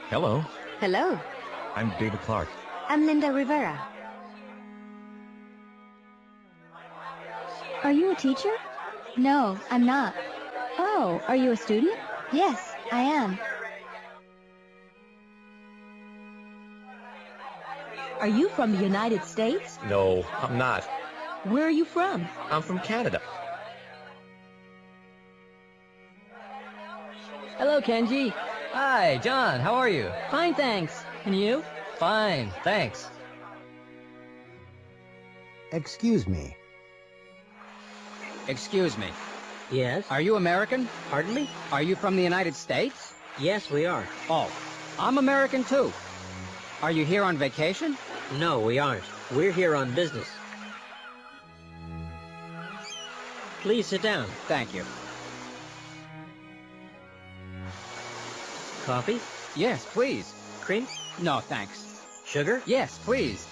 Hello. Hello. I'm David Clark. I'm Linda Rivera. Are you a teacher? No, I'm not. Oh, are you a student? Yes, I am. Are you from the United States? No, I'm not. Where are you from? I'm from Canada. Hello, Kenji. Hi, John. How are you? Fine, thanks. And you? Fine, thanks. Excuse me. Excuse me. Yes? Are you American? Pardon me? Are you from the United States? Yes, we are. Oh, I'm American too. Are you here on vacation? No, we aren't. We're here on business. Please sit down. Thank you. Coffee? Yes, please. Cream? No, thanks. Sugar? Yes, please.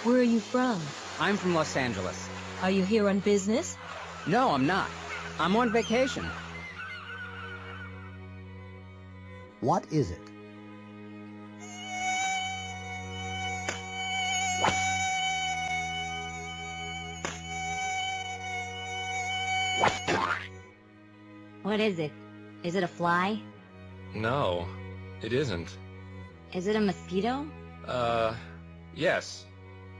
Where are you from? I'm from Los Angeles. Are you here on business? No, I'm not. I'm on vacation. What is it? What is it? Is it a fly? No, it isn't. Is it a mosquito? Yes.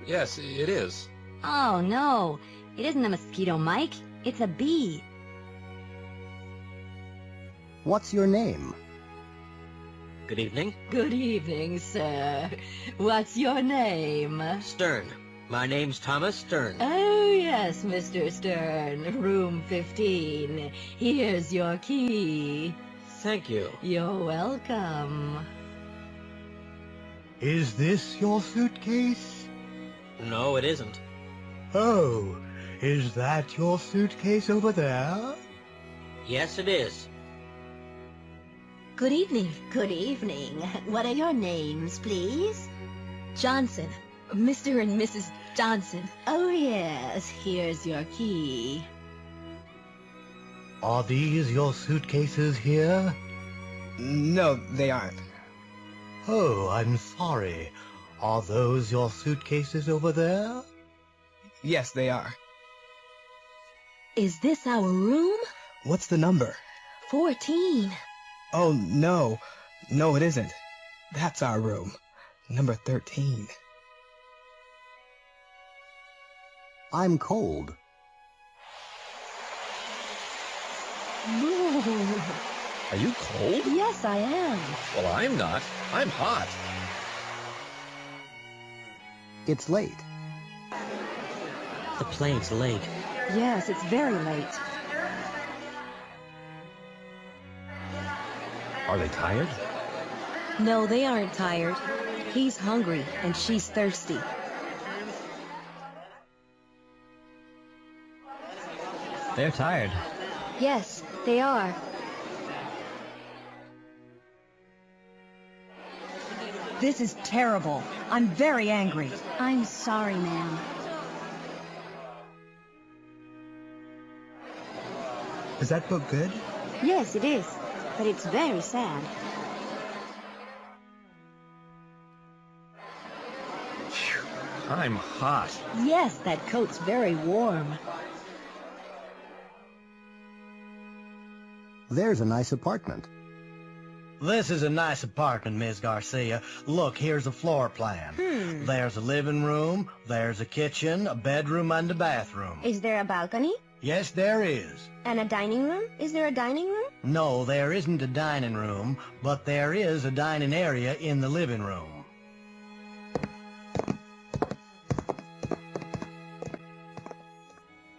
Yes, it is. Oh, no. It isn't a mosquito, Mike. It's a bee. What's your name? Good evening. Good evening, sir. What's your name? Stern. My name's Thomas Stern. Oh, yes, Mr. Stern. Room 15. Here's your key. Thank you. You're welcome. Is this your suitcase? No, it isn't. Oh, is that your suitcase over there? Yes, it is. Good evening. Good evening. What are your names, please? Johnson. Mr. and Mrs. Johnson. Oh, yes. Here's your key. Are these your suitcases here? No, they aren't. Oh, I'm sorry. Are those your suitcases over there? Yes, they are. Is this our room? What's the number? 14. Oh, no. No, it isn't. That's our room. Number 13. I'm cold. Are you cold? Yes, I am. Well, I'm not. I'm hot. It's late. The plane's late. Yes, it's very late. Are they tired? No, they aren't tired. He's hungry, and she's thirsty. They're tired. Yes, they are. This is terrible. I'm very angry. I'm sorry, ma'am. Is that book good? Yes, it is. But it's very sad. I'm hot. Yes, that coat's very warm. There's a nice apartment. This is a nice apartment, Miss Garcia. Look, here's a floor plan. There's a living room, there's a kitchen, a bedroom, and a bathroom. Is there a balcony? Yes, there is. And a dining room? Is there a dining room? No, there isn't a dining room, but there is a dining area in the living room.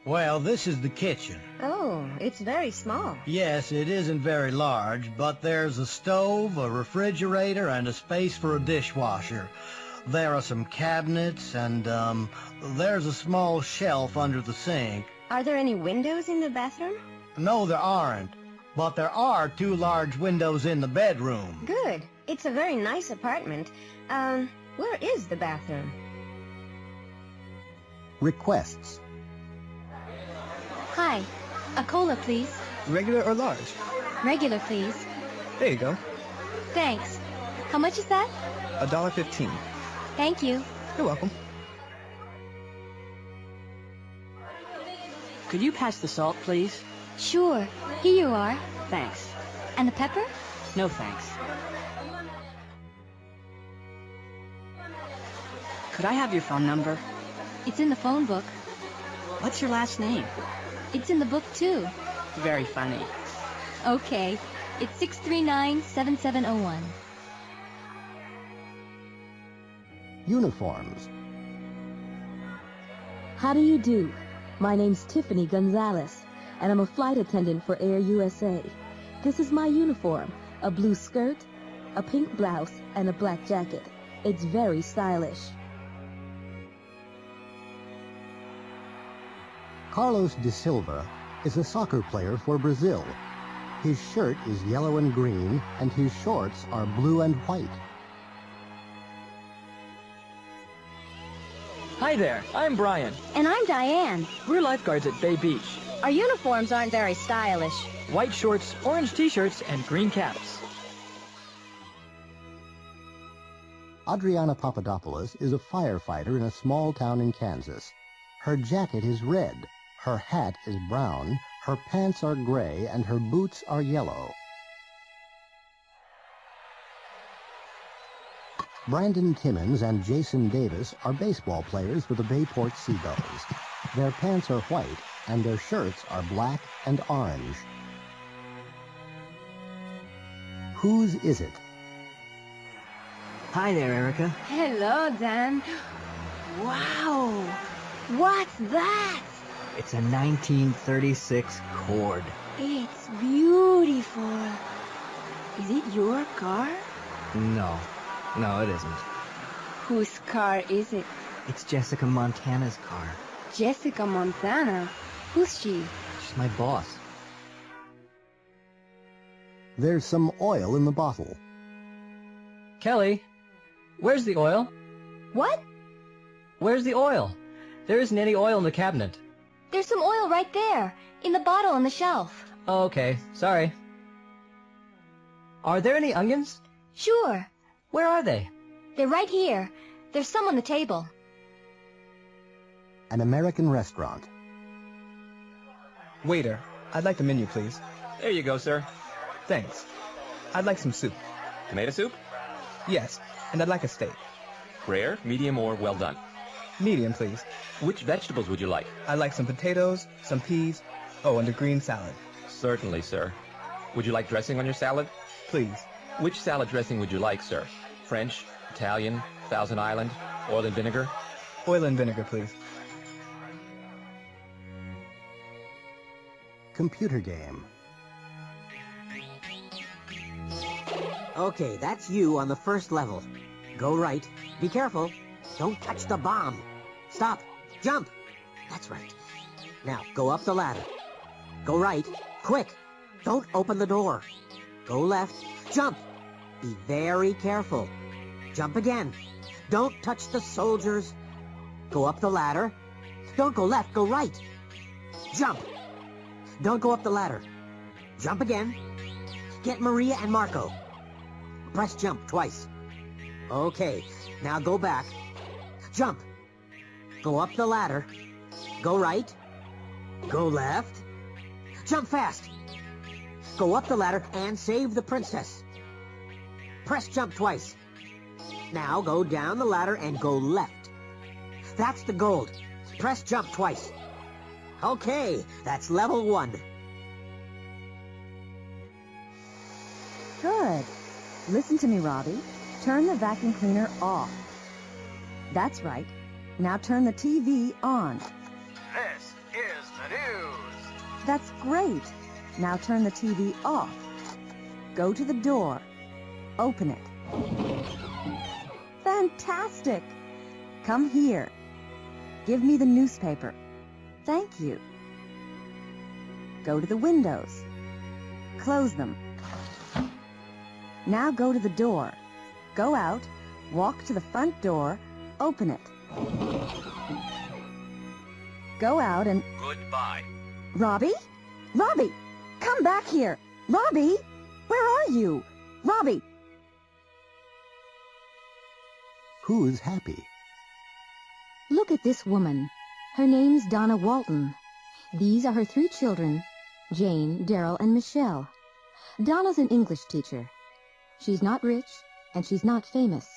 Well, this is the kitchen. Oh, it's very small. Yes, it isn't very large, but there's a stove, a refrigerator, and a space for a dishwasher. There are some cabinets, and, there's a small shelf under the sink. Are there any windows in the bathroom? No, there aren't. But there are 2 large windows in the bedroom. Good. It's a very nice apartment. Where is the bathroom? Requests. Hi. A cola, please. Regular or large? Regular, please. There you go. Thanks. How much is that? $1.15. Thank you. You're welcome. Could you pass the salt, please? Sure. Here you are. Thanks. And the pepper? No thanks. Could I have your phone number? It's in the phone book. What's your last name? It's in the book, too. Very funny. Okay. It's 639-7701. Uniforms. How do you do? My name's Tiffany Gonzalez, and I'm a flight attendant for Air USA. This is my uniform, a blue skirt, a pink blouse, and a black jacket. It's very stylish. Carlos de Silva is a soccer player for Brazil. His shirt is yellow and green, and his shorts are blue and white. Hi there, I'm Brian. And I'm Diane. We're lifeguards at Bay Beach. Our uniforms aren't very stylish. White shorts, orange t-shirts, and green caps. Adriana Papadopoulos is a firefighter in a small town in Kansas. Her jacket is red, her hat is brown, her pants are gray, and her boots are yellow. Brandon Timmons and Jason Davis are baseball players for the Bayport Seagulls. Their pants are white, and their shirts are black and orange. Whose is it? Hi there, Erica. Hello, Dan. Wow. What's that? It's a 1936 Cord. It's beautiful. Is it your car? No, it isn't. Whose car is it? It's Jessica Montana's car. Jessica Montana? Who's she? She's my boss. There's some oil in the bottle. Kelly, where's the oil? What? Where's the oil? There isn't any oil in the cabinet. There's some oil right there, in the bottle on the shelf. Oh, okay, sorry. Are there any onions? Sure. Where are they? They're right here. There's some on the table. An American restaurant. Waiter, I'd like the menu, please. There you go, sir. Thanks. I'd like some soup. Tomato soup? Yes, and I'd like a steak. Rare, medium, or well done? Medium, please. Which vegetables would you like? I'd like some potatoes, some peas, oh, and a green salad. Certainly, sir. Would you like dressing on your salad? Please. Which salad dressing would you like, sir? French, Italian, Thousand Island, oil and vinegar? Oil and vinegar, please. Computer game. Okay, that's you on the first level. Go right. Be careful. Don't touch the bomb. Stop. Jump. That's right. Now, go up the ladder. Go right. Quick. Don't open the door. Go left. Jump. Be very careful. Jump again. Don't touch the soldiers. Go up the ladder. Don't go left. Go right. Jump. Don't go up the ladder. Jump again. Get Maria and Marco. Press jump twice. Okay, now go back. Jump. Go up the ladder. Go right. Go left. Jump fast. Go up the ladder and save the princess. Press jump twice. Now go down the ladder and go left. That's the gold. Press jump twice. Okay, that's level 1. Good. Listen to me, Robbie. Turn the vacuum cleaner off. That's right. Now turn the TV on. This is the news. That's great. Now turn the TV off. Go to the door. Open it. Fantastic. Come here. Give me the newspaper. Thank you. Go to the windows. Close them. Now go to the door. Go out, walk to the front door, open it. Go out and... Goodbye. Robbie? Robbie! Come back here! Robbie? Where are you? Robbie! Who's happy? Look at this woman. Her name's Donna Walton. These are her 3 children, Jane, Daryl, and Michelle. Donna's an English teacher. She's not rich, and she's not famous.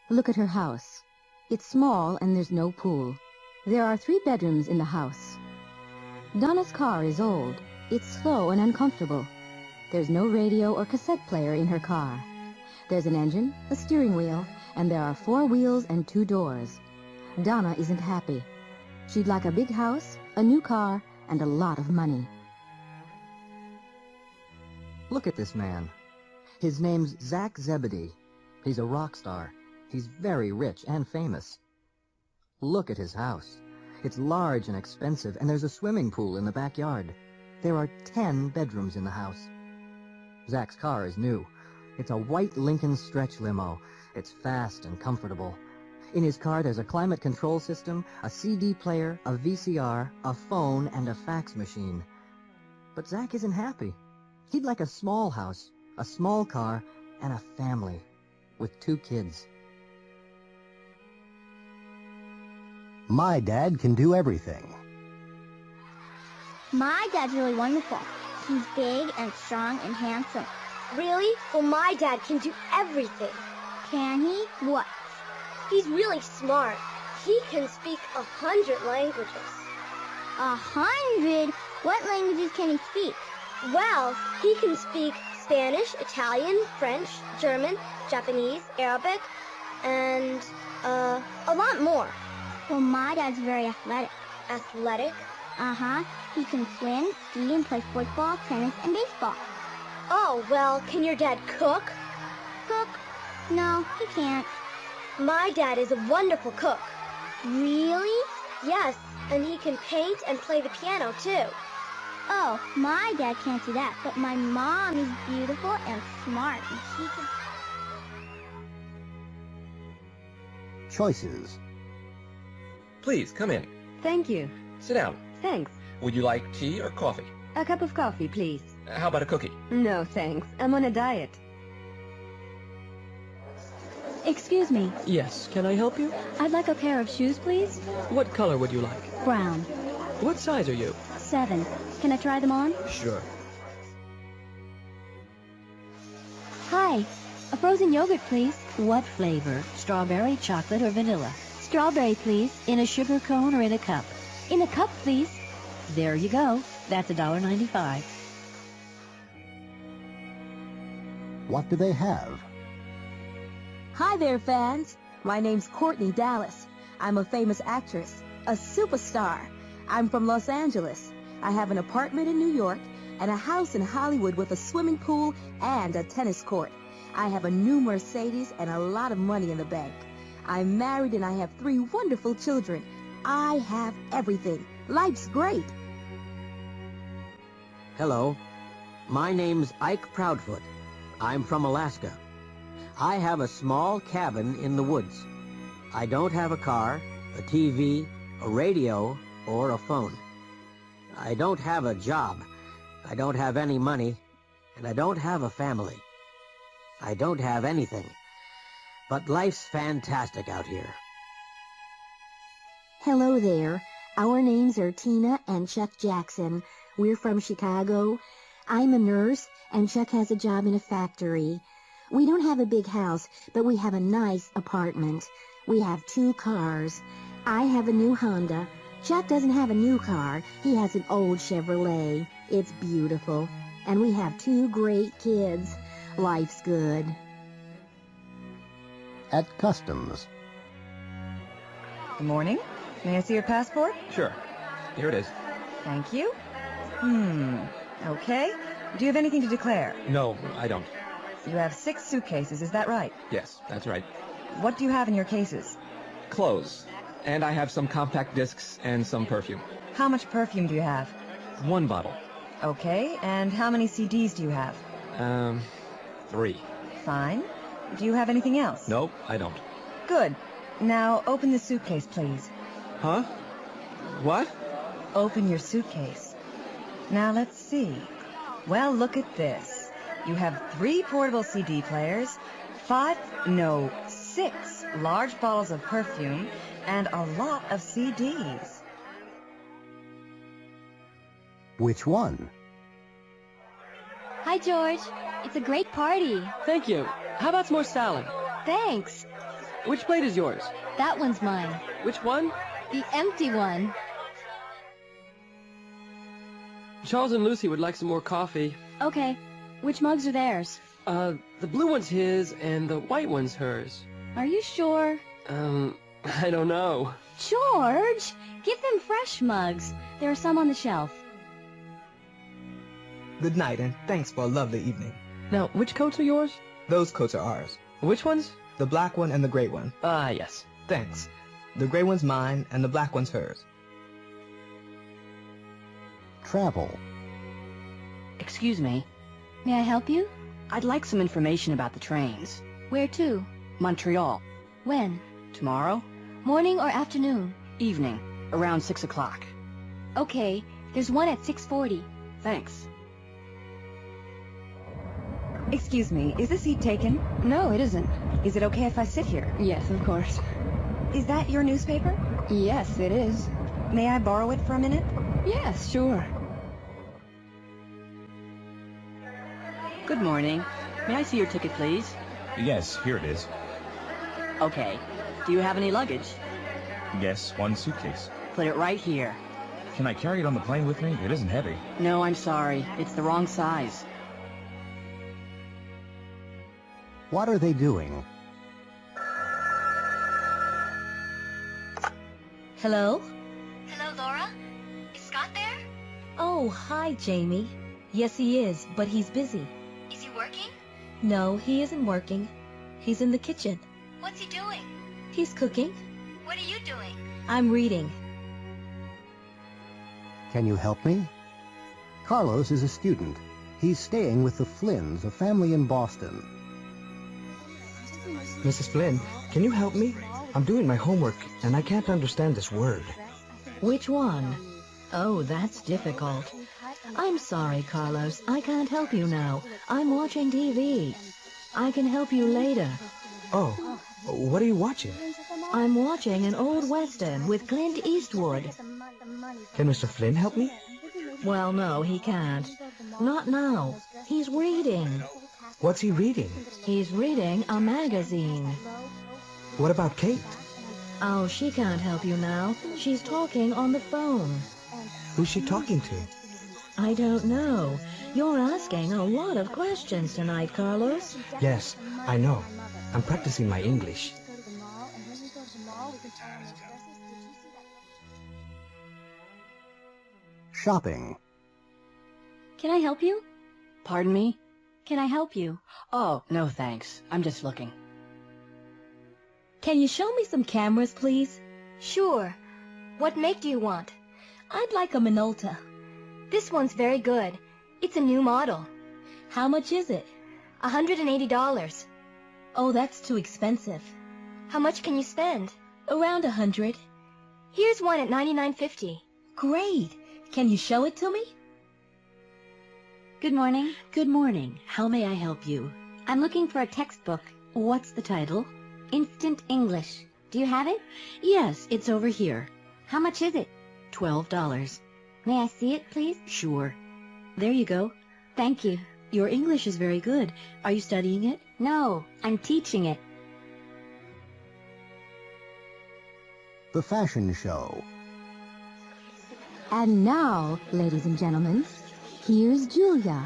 Look at her house. It's small, and there's no pool. There are 3 bedrooms in the house. Donna's car is old. It's slow and uncomfortable. There's no radio or cassette player in her car. There's an engine, a steering wheel, and there are 4 wheels and 2 doors. Donna isn't happy. She'd like a big house, a new car, and a lot of money. Look at this man. His name's Zach Zebedee. He's a rock star. He's very rich and famous. Look at his house. It's large and expensive, and there's a swimming pool in the backyard. There are 10 bedrooms in the house. Zach's car is new. It's a white Lincoln stretch limo. It's fast and comfortable. In his car, there's a climate control system, a CD player, a VCR, a phone, and a fax machine. But Zach isn't happy. He'd like a small house, a small car, and a family with 2 kids. My dad can do everything. My dad's really wonderful. He's big and strong and handsome. Really? Well, my dad can do everything. Can he? What? He's really smart. He can speak 100 languages. 100? What languages can he speak? Well, he can speak Spanish, Italian, French, German, Japanese, Arabic, and, a lot more. Well, my dad's very athletic. Athletic? Uh-huh. He can swim, ski, and play football, tennis, and baseball. Oh, well, can your dad cook? Cook? No, he can't. My dad is a wonderful cook. Really? Yes, and he can paint and play the piano, too. Oh, my dad can't do that, but my mom is beautiful and smart, and she can... Choices. Please, come in. Thank you. Sit down. Thanks. Would you like tea or coffee? A cup of coffee, please. How about a cookie? No, thanks. I'm on a diet. Excuse me. Yes, can I help you? I'd like a pair of shoes, please. What color would you like? Brown. What size are you? 7. Can I try them on? Sure. Hi. A frozen yogurt, please. What flavor? Strawberry, chocolate, or vanilla? Strawberry, please. In a sugar cone or in a cup? In a cup, please. There you go. That's $1.95. What do they have? Hi there, fans. My name's Courtney Dallas. I'm a famous actress, a superstar. I'm from Los Angeles. I have an apartment in New York and a house in Hollywood with a swimming pool and a tennis court. I have a new Mercedes and a lot of money in the bank. I'm married and I have 3 wonderful children. I have everything. Life's great. Hello. My name's Ike Proudfoot. I'm from Alaska. I have a small cabin in the woods. I don't have a car, a TV, a radio, or a phone. I don't have a job. I don't have any money, and I don't have a family. I don't have anything. But life's fantastic out here. Hello there. Our names are Tina and Chuck Jackson. We're from Chicago. I'm a nurse, and Chuck has a job in a factory. We don't have a big house, but we have a nice apartment. We have 2 cars. I have a new Honda. Chuck doesn't have a new car. He has an old Chevrolet. It's beautiful. And we have 2 great kids. Life's good. At customs. Good morning. May I see your passport? Sure. Here it is. Thank you. Okay. Do you have anything to declare? No, I don't. You have 6 suitcases, is that right? Yes, that's right. What do you have in your cases? Clothes. And I have some compact discs and some perfume. How much perfume do you have? 1 bottle. Okay, and how many CDs do you have? 3. Fine. Do you have anything else? Nope, I don't. Good. Now, open the suitcase, please. Huh? What? Open your suitcase. Now, let's see. Well, look at this. You have 3 portable CD players, 6 large bottles of perfume, and a lot of CDs. Which one? Hi, George. It's a great party. Thank you. How about some more salad? Thanks. Which plate is yours? That one's mine. Which one? The empty one. Charles and Lucy would like some more coffee. Okay. Which mugs are theirs? The blue one's his and the white one's hers. Are you sure? I don't know. George! Give them fresh mugs. There are some on the shelf. Good night, and thanks for a lovely evening. Now, which coats are yours? Those coats are ours. Which ones? The black one and the gray one. Ah, yes. Thanks. The gray one's mine, and the black one's hers. Travel. Excuse me. May I help you? I'd like some information about the trains. Where to? Montreal. When? Tomorrow? Morning or afternoon? Evening. Around 6 o'clock. Okay. There's one at 6:40. Thanks. Excuse me, is the seat taken? No, it isn't. Is it okay if I sit here? Yes, of course. Is that your newspaper? Yes, it is. May I borrow it for a minute? Yes, sure. Good morning. May I see your ticket, please? Yes, here it is. Okay. Do you have any luggage? Yes, one suitcase. Put it right here. Can I carry it on the plane with me? It isn't heavy. No, I'm sorry. It's the wrong size. What are they doing? Hello? Hello, Laura? Is Scott there? Oh, hi, Jamie. Yes, he is, but he's busy. Is he working? No, he isn't working. He's in the kitchen. What's he doing? He's cooking. What are you doing? I'm reading. Can you help me? Carlos is a student. He's staying with the Flynns, a family in Boston. Mrs. Flynn, can you help me? I'm doing my homework, and I can't understand this word. Which one? Oh, that's difficult. I'm sorry, Carlos. I can't help you now. I'm watching TV. I can help you later. Oh, what are you watching? I'm watching an old Western with Clint Eastwood. Can Mr. Flynn help me? Well, no, he can't. Not now. He's reading. What's he reading? He's reading a magazine. What about Kate? Oh, she can't help you now. She's talking on the phone. Who's she talking to? I don't know. You're asking a lot of questions tonight, Carlos. Yes, I know. I'm practicing my English. Shopping. Can I help you? Pardon me? Can I help you? Oh, no thanks. I'm just looking. Can you show me some cameras, please? Sure. What make do you want? I'd like a Minolta. This one's very good. It's a new model. How much is it? $180. Oh, that's too expensive. How much can you spend? Around $100. Here's one at $99.50. Great. Can you show it to me? Good morning. Good morning. How may I help you? I'm looking for a textbook. What's the title? Instant English. Do you have it? Yes, it's over here. How much is it? $12. May I see it, please? Sure. There you go. Thank you. Your English is very good. Are you studying it? No, I'm teaching it. The fashion show. And now, ladies and gentlemen, here's Julia.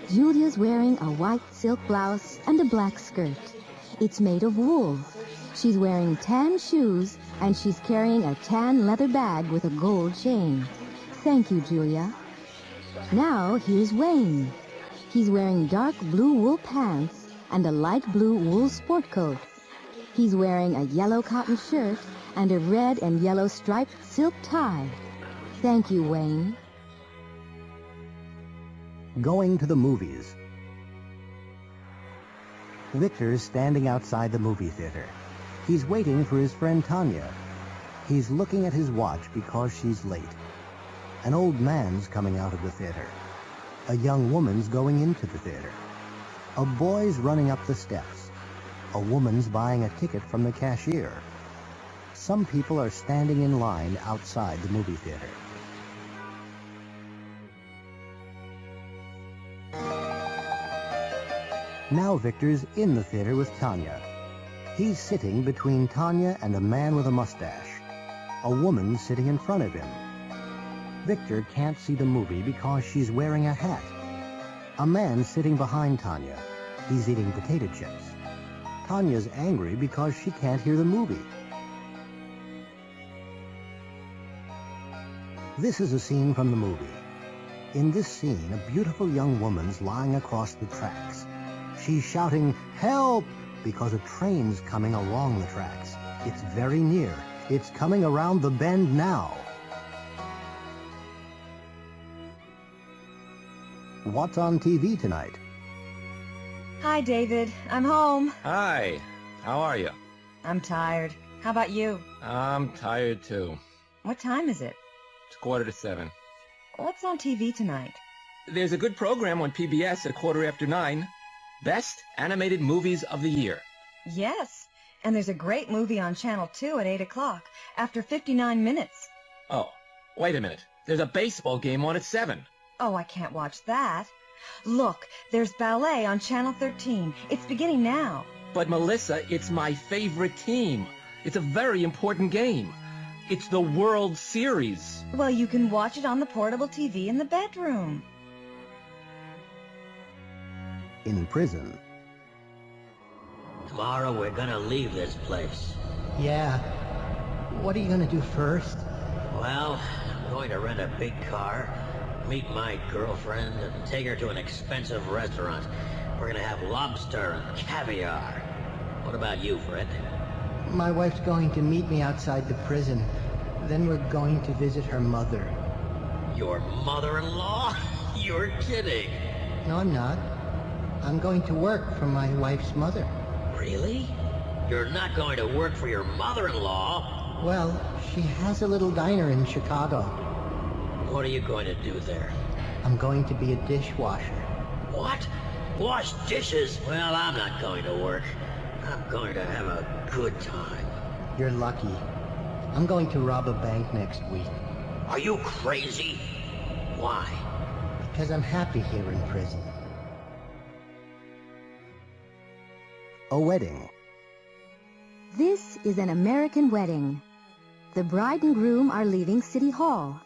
Julia's wearing a white silk blouse and a black skirt. It's made of wool. She's wearing tan shoes, and she's carrying a tan leather bag with a gold chain. Thank you, Julia. Now, here's Wayne. He's wearing dark blue wool pants and a light blue wool sport coat. He's wearing a yellow cotton shirt and a red and yellow striped silk tie. Thank you, Wayne. Going to the movies. Victor's standing outside the movie theater. He's waiting for his friend Tanya. He's looking at his watch because she's late. An old man's coming out of the theater. A young woman's going into the theater. A boy's running up the steps. A woman's buying a ticket from the cashier. Some people are standing in line outside the movie theater. Now Victor's in the theater with Tanya. He's sitting between Tanya and a man with a mustache. A woman's sitting in front of him. Victor can't see the movie because she's wearing a hat. A man's sitting behind Tanya. He's eating potato chips. Tanya's angry because she can't hear the movie. This is a scene from the movie. In this scene, a beautiful young woman's lying across the tracks. She's shouting, "Help!" because a train's coming along the tracks. It's very near. It's coming around the bend now. What's on TV tonight? Hi, David. I'm home. Hi. How are you? I'm tired. How about you? I'm tired, too. What time is it? It's 7:15. What's on TV tonight? There's a good program on PBS at 9:15. Best Animated Movies of the Year. Yes. And there's a great movie on Channel 2 at 8 o'clock, after 59 minutes. Oh, wait a minute. There's a baseball game on at 7. Oh, I can't watch that. Look, there's ballet on Channel 13. It's beginning now. But, Melissa, it's my favorite team. It's a very important game. It's the World Series. Well, you can watch it on the portable TV in the bedroom. In prison. Tomorrow we're gonna leave this place. Yeah. What are you gonna do first? Well, I'm going to rent a big car, meet my girlfriend, and take her to an expensive restaurant. We're gonna have lobster and caviar. What about you, Fred? My wife's going to meet me outside the prison. Then we're going to visit her mother. Your mother-in-law? You're kidding. No, I'm not. I'm going to work for my wife's mother. Really? You're not going to work for your mother-in-law? Well, she has a little diner in Chicago. What are you going to do there? I'm going to be a dishwasher. What? Wash dishes? Well, I'm not going to work. I'm going to have a good time. You're lucky. I'm going to rob a bank next week. Are you crazy? Why? Because I'm happy here in prison. A wedding. This is an American wedding. The bride and groom are leaving City Hall.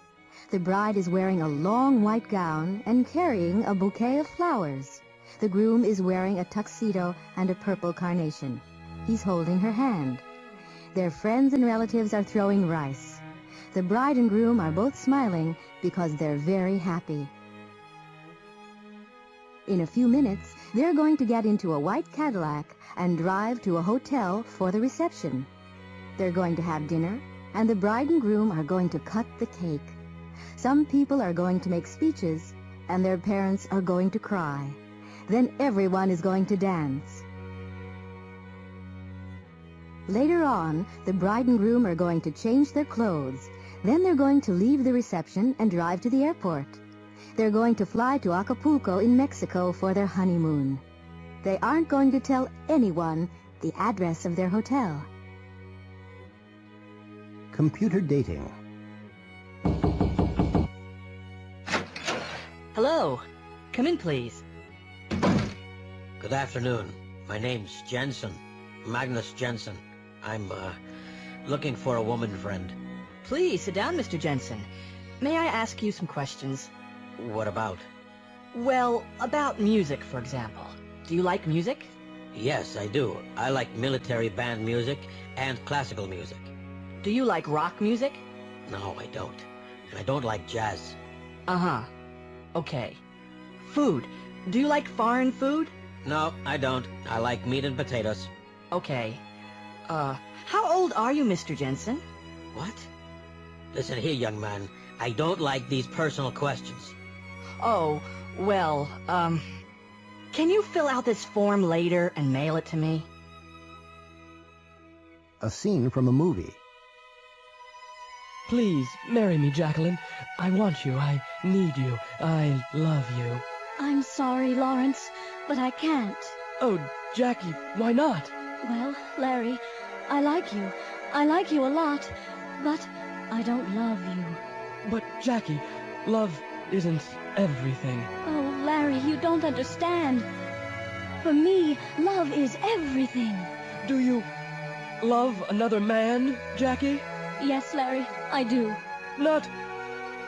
The bride is wearing a long white gown and carrying a bouquet of flowers. The groom is wearing a tuxedo and a purple carnation. He's holding her hand. Their friends and relatives are throwing rice. The bride and groom are both smiling because they're very happy. In a few minutes, they're going to get into a white Cadillac and drive to a hotel for the reception. They're going to have dinner, and the bride and groom are going to cut the cake. Some people are going to make speeches, and their parents are going to cry. Then everyone is going to dance. Later on, the bride and groom are going to change their clothes. Then they're going to leave the reception and drive to the airport. They're going to fly to Acapulco in Mexico for their honeymoon. They aren't going to tell anyone the address of their hotel. Computer dating. Hello. Come in, please. Good afternoon. My name's Jensen. Magnus Jensen. I'm, looking for a woman friend. Please, sit down, Mr. Jensen. May I ask you some questions? What about? Well, about music, for example. Do you like music? Yes, I do. I like military band music and classical music. Do you like rock music? No, I don't. And I don't like jazz. Uh-huh. Okay. Food. Do you like foreign food? No, I don't. I like meat and potatoes. Okay. How old are you, Mr. Jensen? What? Listen here, young man. I don't like these personal questions. Oh, well, can you fill out this form later and mail it to me? A scene from a movie. Please, marry me, Jacqueline. I want you. I need you. I love you. I'm sorry, Lawrence, but I can't. Oh, Jackie, why not? Well, Larry, I like you. I like you a lot, but I don't love you. But, Jackie, love isn't everything. Oh, Larry, you don't understand. For me, love is everything. Do you love another man, Jackie? Yes, Larry, I do. Not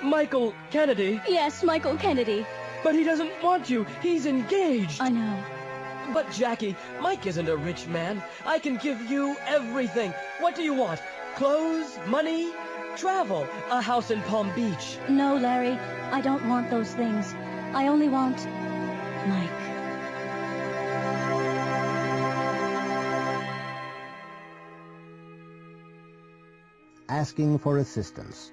Michael Kennedy. Yes, Michael Kennedy. But he doesn't want you. He's engaged. I know. But, Jackie, Mike isn't a rich man. I can give you everything. What do you want? Clothes? Money? Travel? A house in Palm Beach? No, Larry, I don't want those things. I only want Mike. Asking for assistance.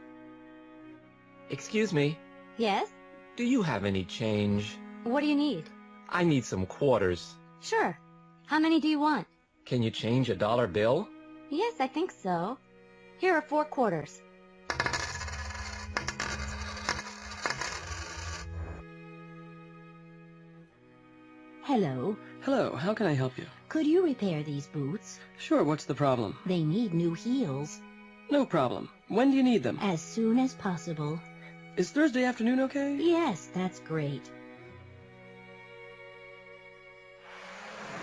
Excuse me, Yes? do you have any change? What do you need? I need some quarters. Sure. How many do you want? Can you change a dollar bill? Yes, I think so. Here are 4 quarters. Hello. Hello, how can I help you? Could you repair these boots? Sure, what's the problem? They need new heels. No problem. When do you need them? As soon as possible. Is Thursday afternoon okay? Yes, that's great.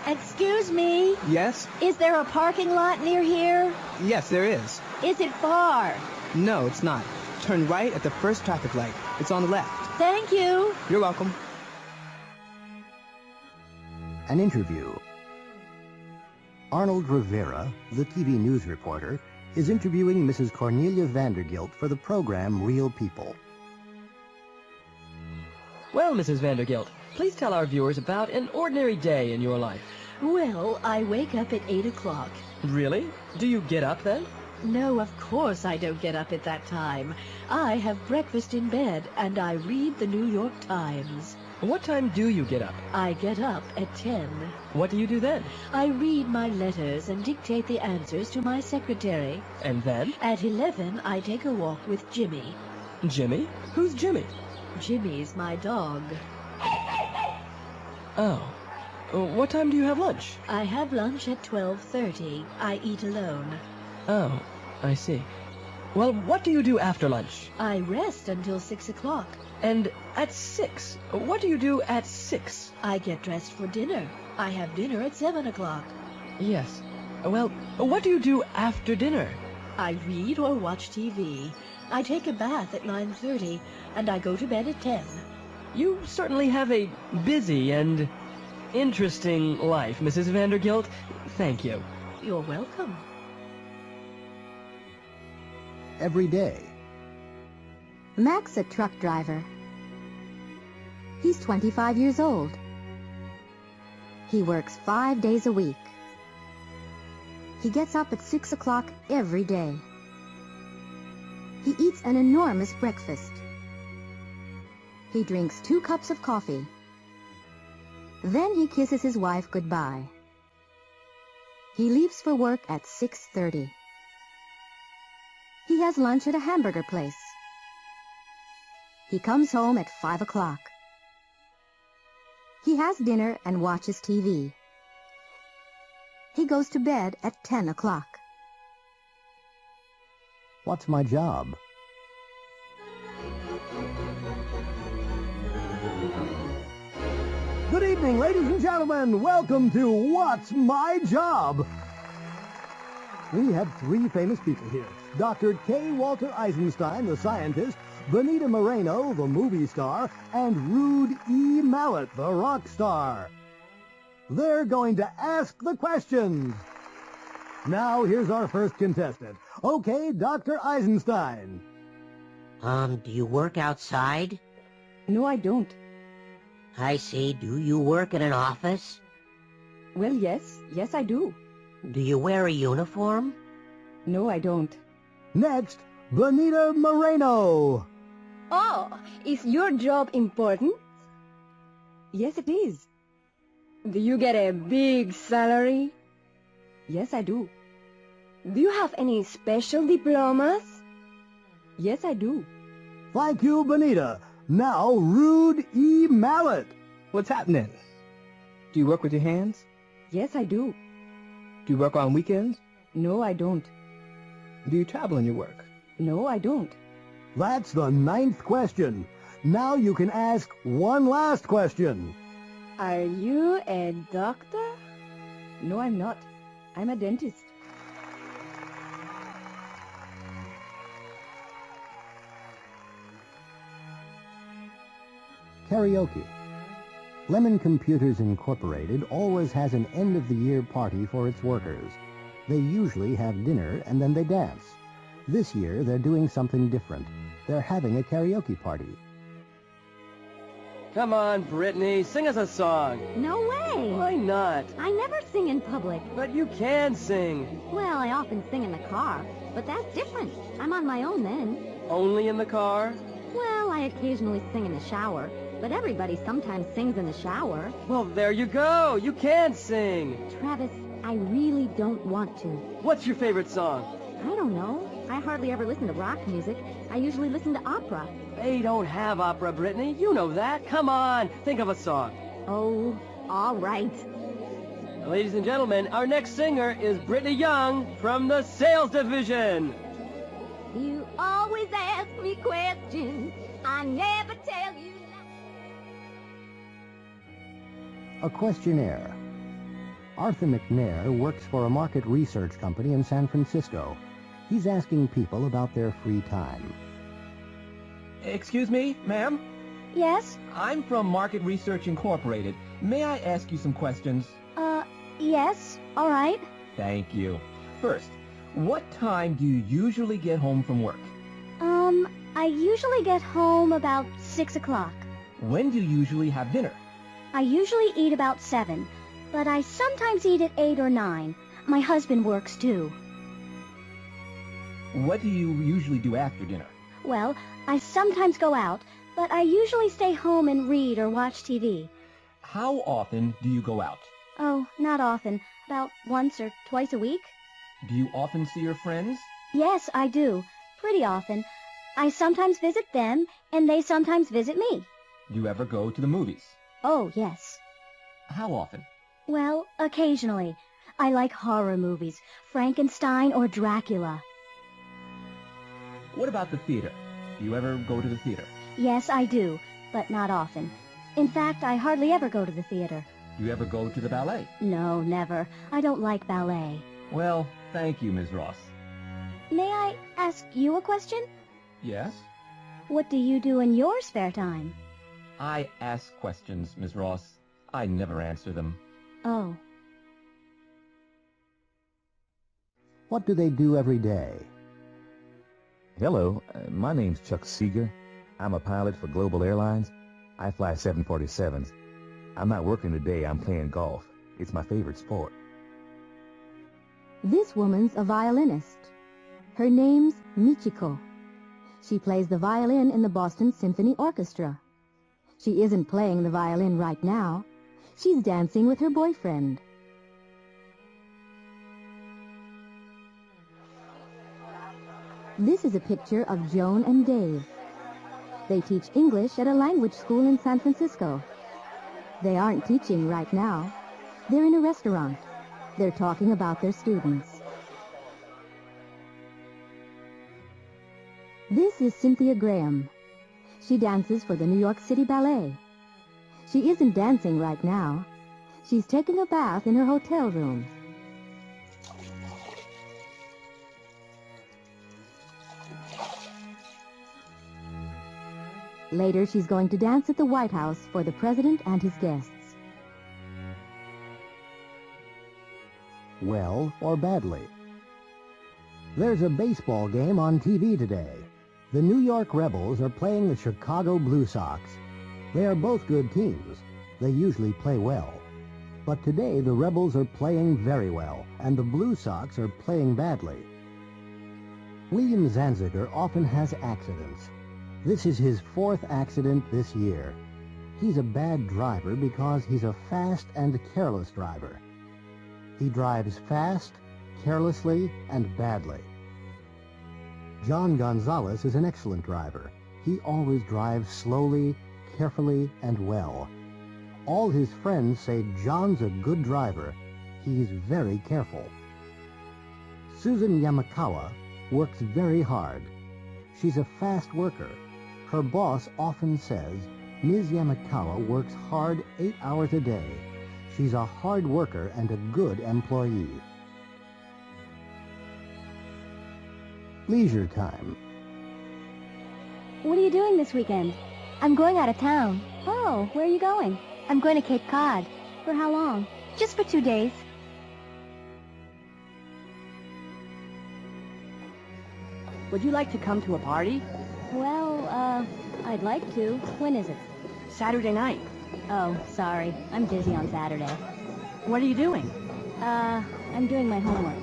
Excuse me? Yes? Is there a parking lot near here? Yes, there is. Is it far? No, it's not. Turn right at the first traffic light. It's on the left. Thank you. You're welcome. An interview. Arnold Rivera, the TV news reporter, is interviewing Mrs. Cornelia Vandergilt for the program Real People. Well, Mrs. Vandergilt, please tell our viewers about an ordinary day in your life. Well, I wake up at 8 o'clock. Really? Do you get up then? No, of course I don't get up at that time. I have breakfast in bed, and I read the New York Times. What time do you get up? I get up at 10. What do you do then? I read my letters and dictate the answers to my secretary. And then? At 11, I take a walk with Jimmy. Jimmy? Who's Jimmy? Jimmy's my dog. Oh. What time do you have lunch? I have lunch at 12:30. I eat alone. Oh, I see. Well, what do you do after lunch? I rest until 6 o'clock. And at 6? What do you do at 6? I get dressed for dinner. I have dinner at 7 o'clock. Yes. Well, what do you do after dinner? I read or watch TV. I take a bath at 9:30, and I go to bed at 10. You certainly have a busy and interesting life, Mrs. Vandergilt. Thank you. You're welcome. Every day. Mac's a truck driver. He's 25 years old. He works 5 days a week. He gets up at 6 o'clock every day. He eats an enormous breakfast. He drinks 2 cups of coffee. Then he kisses his wife goodbye. He leaves for work at 6:30. He has lunch at a hamburger place. He comes home at 5 o'clock. He has dinner and watches TV. He goes to bed at 10 o'clock. What's my job? Good evening, ladies and gentlemen. Welcome to What's My Job? We have 3 famous people here. Dr. K. Walter Eisenstein, the scientist, Benita Moreno, the movie star, and Rude E. Mallet, the rock star. They're going to ask the questions. Now, here's our first contestant. Okay, Dr. Eisenstein. Do you work outside? No, I don't. I see. Do you work in an office? Well, yes. Yes, I do. Do you wear a uniform? No, I don't. Next, Benita Moreno. Oh, is your job important? Yes, it is. Do you get a big salary? Yes, I do. Do you have any special diplomas? Yes, I do. Thank you, Benita. Now, Rude E. Mallet. What's happening? Do you work with your hands? Yes, I do. Do you work on weekends? No, I don't. Do you travel in your work? No, I don't. That's the 9th question. Now you can ask one last question. Are you a doctor? No, I'm not. I'm a dentist. Karaoke. Lemon Computers Incorporated always has an end-of-the-year party for its workers. They usually have dinner and then they dance. This year, they're doing something different. They're having a karaoke party. Come on, Brittany, sing us a song. No way! Why not? I never sing in public. But you can sing. Well, I often sing in the car, but that's different. I'm on my own then. Only in the car? Well, I occasionally sing in the shower, but everybody sometimes sings in the shower. Well, there you go. You can sing. Travis, I really don't want to. What's your favorite song? I don't know. I hardly ever listen to rock music. I usually listen to opera. They don't have opera, Brittany. You know that. Come on, think of a song. Oh, all right. Ladies and gentlemen, our next singer is Brittany Young from the Sales Division. You always ask me questions. I never tell you. A questionnaire. Arthur McNair works for a market research company in San Francisco. He's asking people about their free time. Excuse me, ma'am? Yes? I'm from Market Research Incorporated. May I ask you some questions? Yes. All right. Thank you. First, what time do you usually get home from work? I usually get home about 6 o'clock. When do you usually have dinner? I usually eat about 7, but I sometimes eat at 8 or 9. My husband works too. What do you usually do after dinner? Well, I sometimes go out, but I usually stay home and read or watch TV. How often do you go out? Oh, not often. About once or twice a week. Do you often see your friends? Yes, I do. Pretty often. I sometimes visit them, and they sometimes visit me. Do you ever go to the movies? Oh, yes. How often? Well, occasionally. I like horror movies, Frankenstein or Dracula. What about the theater? Do you ever go to the theater? Yes, I do, but not often. In fact, I hardly ever go to the theater. Do you ever go to the ballet? No, never. I don't like ballet. Well, thank you, Ms. Ross. May I ask you a question? Yes? What do you do in your spare time? I ask questions, Ms. Ross. I never answer them. Oh. What do they do every day? Hello, my name's Chuck Seeger. I'm a pilot for Global Airlines. I fly 747s. I'm not working today, I'm playing golf. It's my favorite sport. This woman's a violinist. Her name's Michiko. She plays the violin in the Boston Symphony Orchestra. She isn't playing the violin right now. She's dancing with her boyfriend. This is a picture of Joan and Dave. They teach English at a language school in San Francisco. They aren't teaching right now. They're in a restaurant. They're talking about their students. This is Cynthia Graham. She dances for the New York City Ballet. She isn't dancing right now. She's taking a bath in her hotel room. Later, she's going to dance at the White House for the president and his guests. Well or badly? There's a baseball game on TV today. The New York Rebels are playing the Chicago Blue Sox. They are both good teams. They usually play well. But today the Rebels are playing very well, and the Blue Sox are playing badly. William Zanziger often has accidents. This is his 4th accident this year. He's a bad driver because he's a fast and careless driver. He drives fast, carelessly, and badly. John Gonzalez is an excellent driver. He always drives slowly, carefully, and well. All his friends say John's a good driver. He's very careful. Susan Yamakawa works very hard. She's a fast worker. Her boss often says, Ms. Yamakawa works hard 8 hours a day. She's a hard worker and a good employee. Leisure time. What are you doing this weekend? I'm going out of town. Oh, where are you going? I'm going to Cape Cod. For how long? Just for 2 days. Would you like to come to a party? Well, I'd like to. When is it? Saturday night. Oh, sorry. I'm busy on Saturday. What are you doing? I'm doing my homework.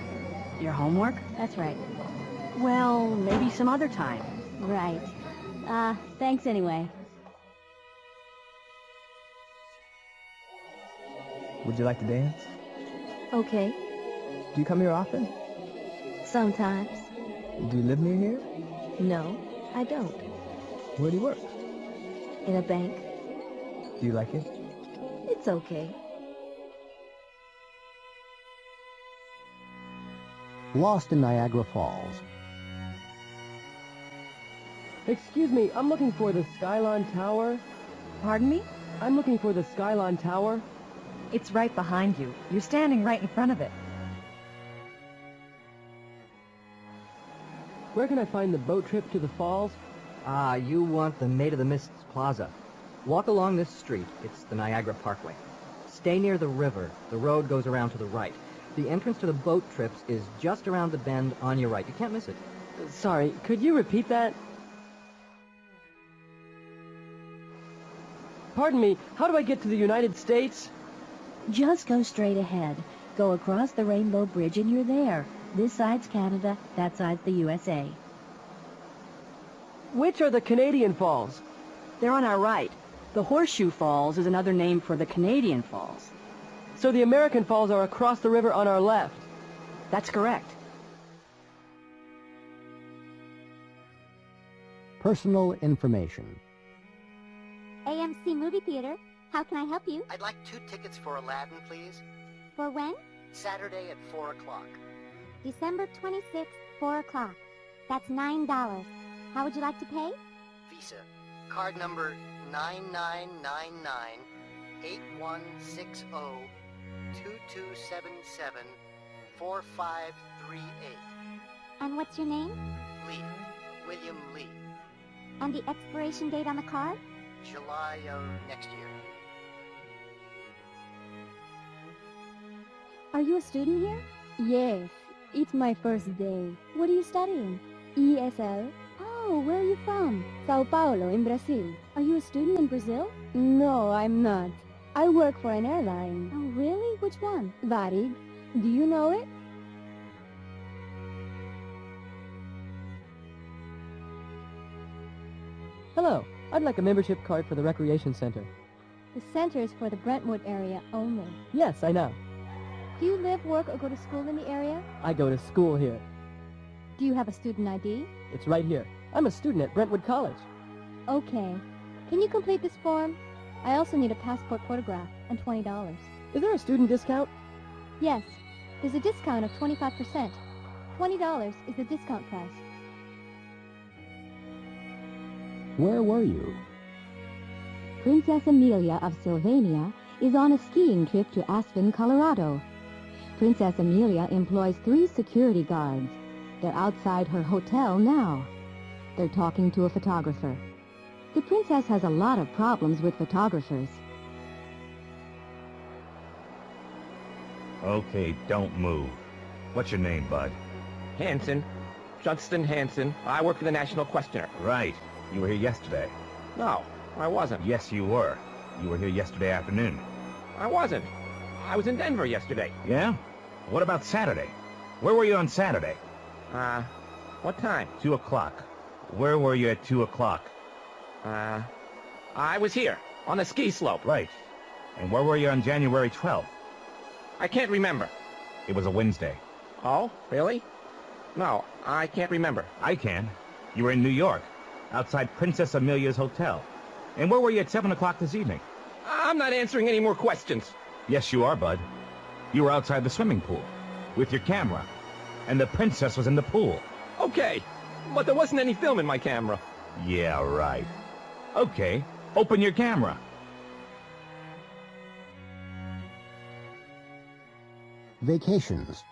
Your homework? That's right. Well, maybe some other time. Right. Thanks anyway. Would you like to dance? Okay. Do you come here often? Sometimes. Do you live near here? No, I don't. Where do you work? In a bank. Do you like it? It's okay. Lost in Niagara Falls. Excuse me, I'm looking for the Skylon Tower. Pardon me? I'm looking for the Skylon Tower. It's right behind you. You're standing right in front of it. Where can I find the boat trip to the falls? You want the Maid of the Mists Plaza. Walk along this street. It's the Niagara Parkway. Stay near the river. The road goes around to the right. The entrance to the boat trips is just around the bend on your right. You can't miss it. Sorry, could you repeat that? Pardon me, how do I get to the United States? Just go straight ahead. Go across the Rainbow Bridge and you're there. This side's Canada, that side's the USA. Which are the Canadian Falls? They're on our right. The Horseshoe Falls is another name for the Canadian Falls. So the American Falls are across the river on our left. That's correct. Personal information. AMC Movie Theater. How can I help you? I'd like 2 tickets for Aladdin, please. For when? Saturday at 4 o'clock. December 26th, 4 o'clock. That's $9. How would you like to pay? Visa. Card number 9999-8160-2277-4538. And what's your name? Lee. William Lee. And the expiration date on the card? July of next year. Are you a student here? Yes. It's my first day. What are you studying? ESL. Oh, where are you from? Sao Paulo, in Brazil. Are you a student in Brazil? No, I'm not. I work for an airline. Oh, really? Which one? Varig. Do you know it? Hello, I'd like a membership card for the Recreation Center. The center is for the Brentwood area only. Yes, I know. Do you live, work, or go to school in the area? I go to school here. Do you have a student ID? It's right here. I'm a student at Brentwood College. Okay. Can you complete this form? I also need a passport photograph and $20. Is there a student discount? Yes. There's a discount of 25%. $20 is the discount price. Where were you? Princess Amelia of Sylvania is on a skiing trip to Aspen, Colorado. Princess Amelia employs 3 security guards. They're outside her hotel now. They're talking to a photographer. The princess has a lot of problems with photographers. Okay, don't move. What's your name, bud? Hanson. Judson Hanson. I work for the National Questioner. Right. You were here yesterday. No, I wasn't. Yes, you were. You were here yesterday afternoon. I wasn't. I was in Denver yesterday. Yeah? What about Saturday? Where were you on Saturday? What time? 2 o'clock. Where were you at 2 o'clock? I was here, on the ski slope. Right. And where were you on January 12th? I can't remember. It was a Wednesday. Oh, really? No, I can't remember. I can. You were in New York, outside Princess Amelia's hotel. And where were you at 7 o'clock this evening? I'm not answering any more questions. Yes, you are, Bud. You were outside the swimming pool with your camera, and the princess was in the pool. Okay, but there wasn't any film in my camera. Yeah, right. Okay, open your camera. Vacations.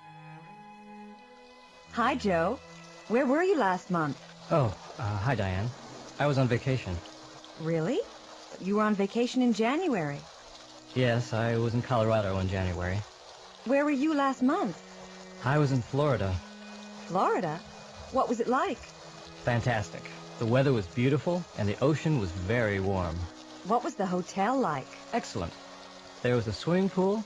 Hi, Joe. Where were you last month? Oh, hi, Diane. I was on vacation. Really? You were on vacation in January. Yes, I was in Colorado in January. Where were you last month? I was in Florida. Florida? What was it like? Fantastic. The weather was beautiful, and the ocean was very warm. What was the hotel like? Excellent. There was a swimming pool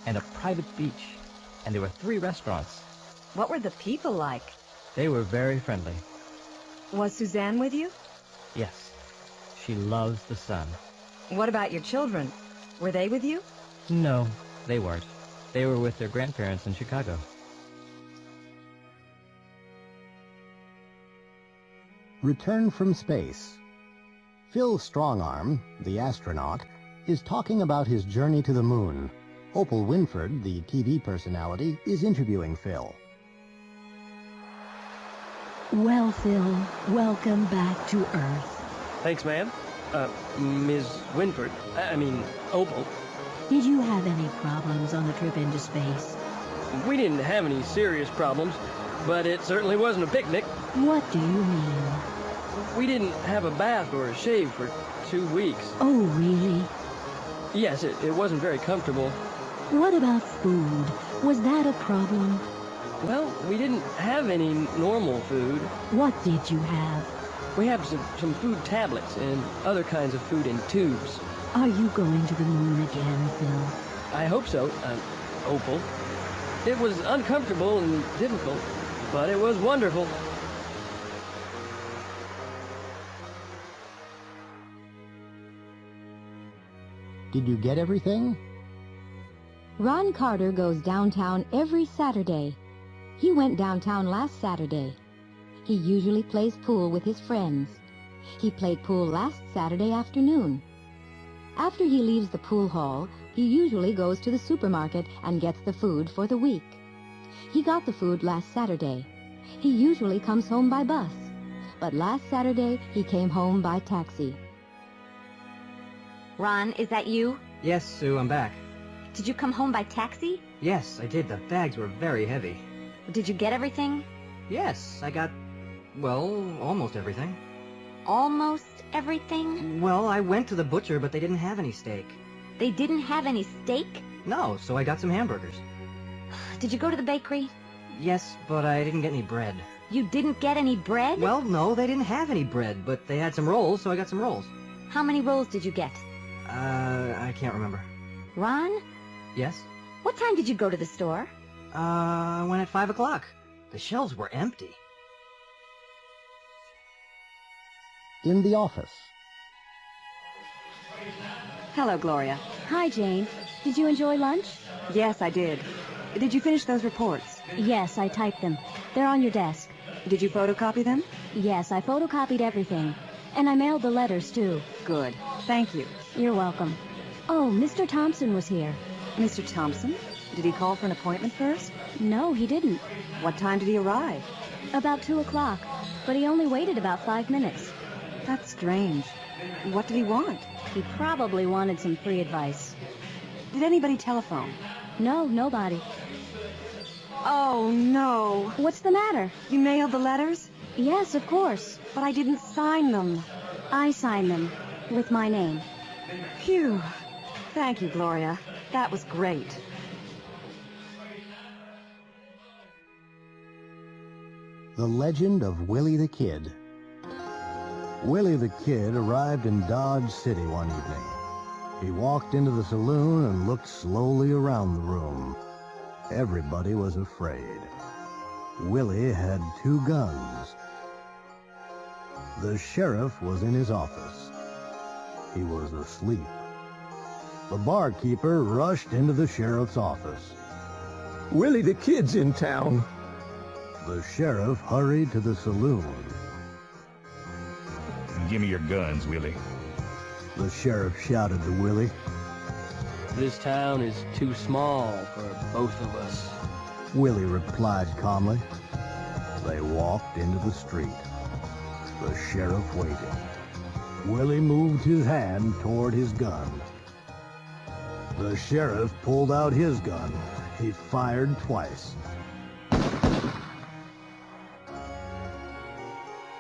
and a private beach, and there were 3 restaurants. What were the people like? They were very friendly. Was Suzanne with you? Yes. She loves the sun. What about your children? Were they with you? No, they weren't. They were with their grandparents in Chicago. Return from space. Phil Strongarm, the astronaut, is talking about his journey to the moon. Opal Winford, the TV personality, is interviewing Phil. Well, Phil, welcome back to Earth. Thanks, ma'am. Ms. Winford. Opal. Did you have any problems on the trip into space? We didn't have any serious problems, but it certainly wasn't a picnic. What do you mean? We didn't have a bath or a shave for 2 weeks. Oh, really? Yes, it wasn't very comfortable. What about food? Was that a problem? Well, we didn't have any normal food. What did you have? We have some food tablets and other kinds of food in tubes. Are you going to the moon again, Phil? I hope so, Opal. It was uncomfortable and difficult, but it was wonderful. Did you get everything? Ron Carter goes downtown every Saturday. He went downtown last Saturday. He usually plays pool with his friends. He played pool last Saturday afternoon. After he leaves the pool hall, he usually goes to the supermarket and gets the food for the week. He got the food last Saturday. He usually comes home by bus, but last Saturday he came home by taxi. Ron, is that you? Yes, Sue, I'm back. Did you come home by taxi? Yes, I did. The bags were very heavy. Did you get everything? Yes, I got, well, almost everything. Almost everything? Well, I went to the butcher, but they didn't have any steak. They didn't have any steak? No, so I got some hamburgers. Did you go to the bakery? Yes, but I didn't get any bread. You didn't get any bread? Well, no, they didn't have any bread, but they had some rolls, so I got some rolls. How many rolls did you get? I can't remember. Ron? Yes? What time did you go to the store? I went at 5 o'clock. The shelves were empty. In the office. Hello, Gloria. Hi, Jane. Did you enjoy lunch? Yes, I did. Did you finish those reports? Yes, I typed them. They're on your desk. Did you photocopy them? Yes, I photocopied everything. And I mailed the letters, too. Good. Thank you. You're welcome. Oh, Mr. Thompson was here. Mr. Thompson? Did he call for an appointment first? No, he didn't. What time did he arrive? About 2 o'clock, but he only waited about 5 minutes. That's strange. What did he want? He probably wanted some free advice. Did anybody telephone? No, nobody. Oh, no. What's the matter? You mailed the letters? Yes, of course. But I didn't sign them. I signed them with my name. Phew. Thank you, Gloria. That was great. The Legend of Willie the Kid. Willie the Kid arrived in Dodge City one evening. He walked into the saloon and looked slowly around the room. Everybody was afraid. Willie had 2 guns. The sheriff was in his office. He was asleep. The barkeeper rushed into the sheriff's office. Willie the Kid's in town. The sheriff hurried to the saloon. Give me your guns, Willie. The sheriff shouted to Willie. This town is too small for both of us. Willie replied calmly. They walked into the street. The sheriff waited. Willie moved his hand toward his gun. The sheriff pulled out his gun. He fired twice.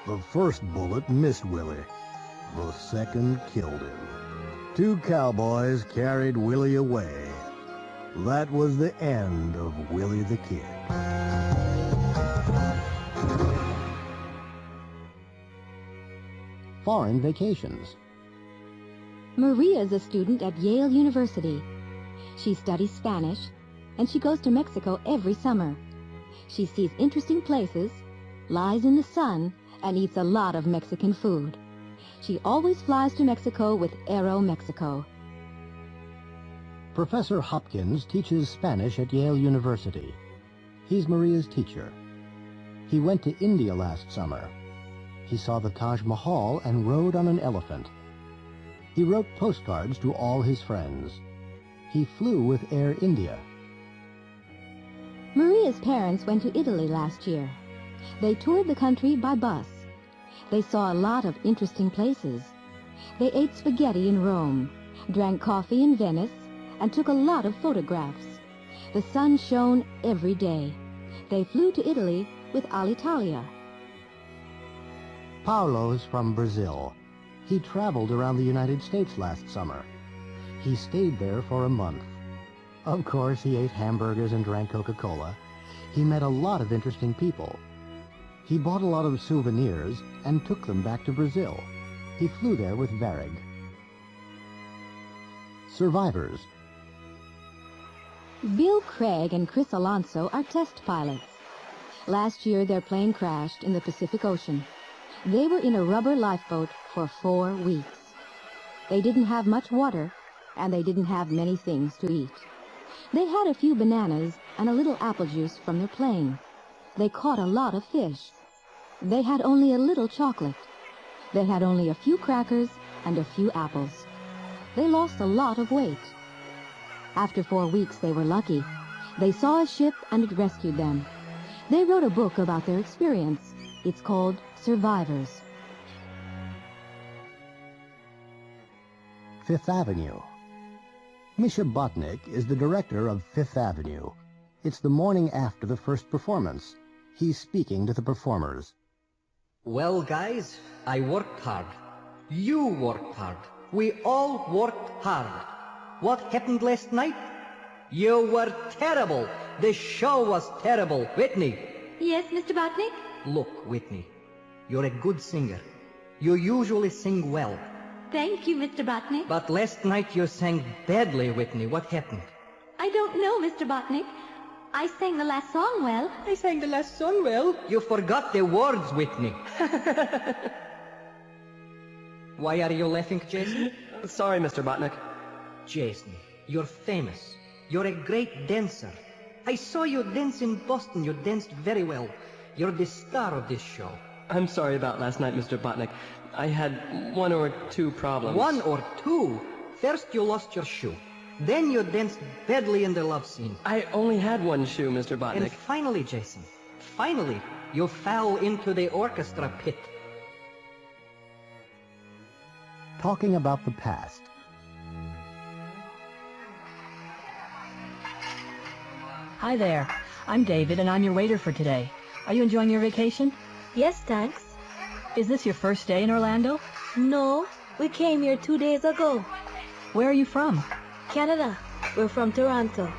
The first bullet missed Willie. The second killed him. 2 cowboys carried Willie away. That was the end of Willie the Kid. Foreign vacations. Maria is a student at Yale University. She studies Spanish, and she goes to Mexico every summer. She sees interesting places, lies in the sun, and eats a lot of Mexican food. She always flies to Mexico with Aero Mexico. Professor Hopkins teaches Spanish at Yale University. He's Maria's teacher. He went to India last summer. He saw the Taj Mahal and rode on an elephant. He wrote postcards to all his friends. He flew with Air India. Maria's parents went to Italy last year. They toured the country by bus. They saw a lot of interesting places. They ate spaghetti in Rome, drank coffee in Venice, and took a lot of photographs. The sun shone every day. They flew to Italy with Alitalia. Paulo's from Brazil. He traveled around the United States last summer. He stayed there for a month. Of course, he ate hamburgers and drank Coca-Cola. He met a lot of interesting people. He bought a lot of souvenirs and took them back to Brazil. He flew there with Varig. Survivors. Bill Craig and Chris Alonso are test pilots. Last year, their plane crashed in the Pacific Ocean. They were in a rubber lifeboat for 4 weeks. They didn't have much water, and they didn't have many things to eat. They had a few bananas and a little apple juice from their plane. They caught a lot of fish. They had only a little chocolate. They had only a few crackers and a few apples. They lost a lot of weight. After 4 weeks, they were lucky. They saw a ship and it rescued them. They wrote a book about their experience. It's called Survivors. Fifth Avenue. Misha Botnick is the director of Fifth Avenue. It's the morning after the first performance. He's speaking to the performers. Well, guys, I worked hard. You worked hard. We all worked hard. What happened last night? You were terrible. The show was terrible. Whitney. Yes, Mr. Botnick? Look, Whitney, you're a good singer. You usually sing well. Thank you, Mr. Botnick. But last night you sang badly, Whitney. What happened? I don't know, Mr. Botnick. I sang the last song well. I sang the last song well. You forgot the words, Whitney. Why are you laughing, Jason? Sorry, Mr. Botnick. Jason, you're famous. You're a great dancer. I saw you dance in Boston. You danced very well. You're the star of this show. I'm sorry about last night, Mr. Botnick. I had 1 or 2 problems. 1 or 2? First you lost your shoe. Then you danced badly in the love scene. I only had 1 shoe, Mr. Botnick. And finally, Jason, finally, you fell into the orchestra pit. Talking about the past. Hi there. I'm David, and I'm your waiter for today. Are you enjoying your vacation? Yes, thanks. Is this your first day in Orlando? No, we came here 2 days ago. Where are you from? Canada. We're from Toronto.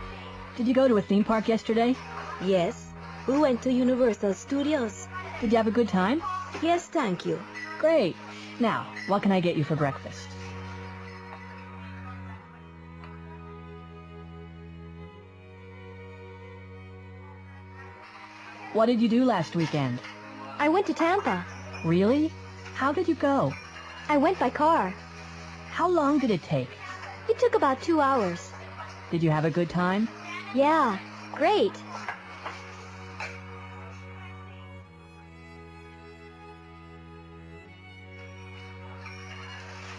Did you go to a theme park yesterday? Yes, we went to Universal Studios. Did you have a good time? Yes, thank you. Great. Now, what can I get you for breakfast? What did you do last weekend? I went to Tampa. Really? How did you go? I went by car. How long did it take? It took about 2 hours. Did you have a good time? Yeah, great.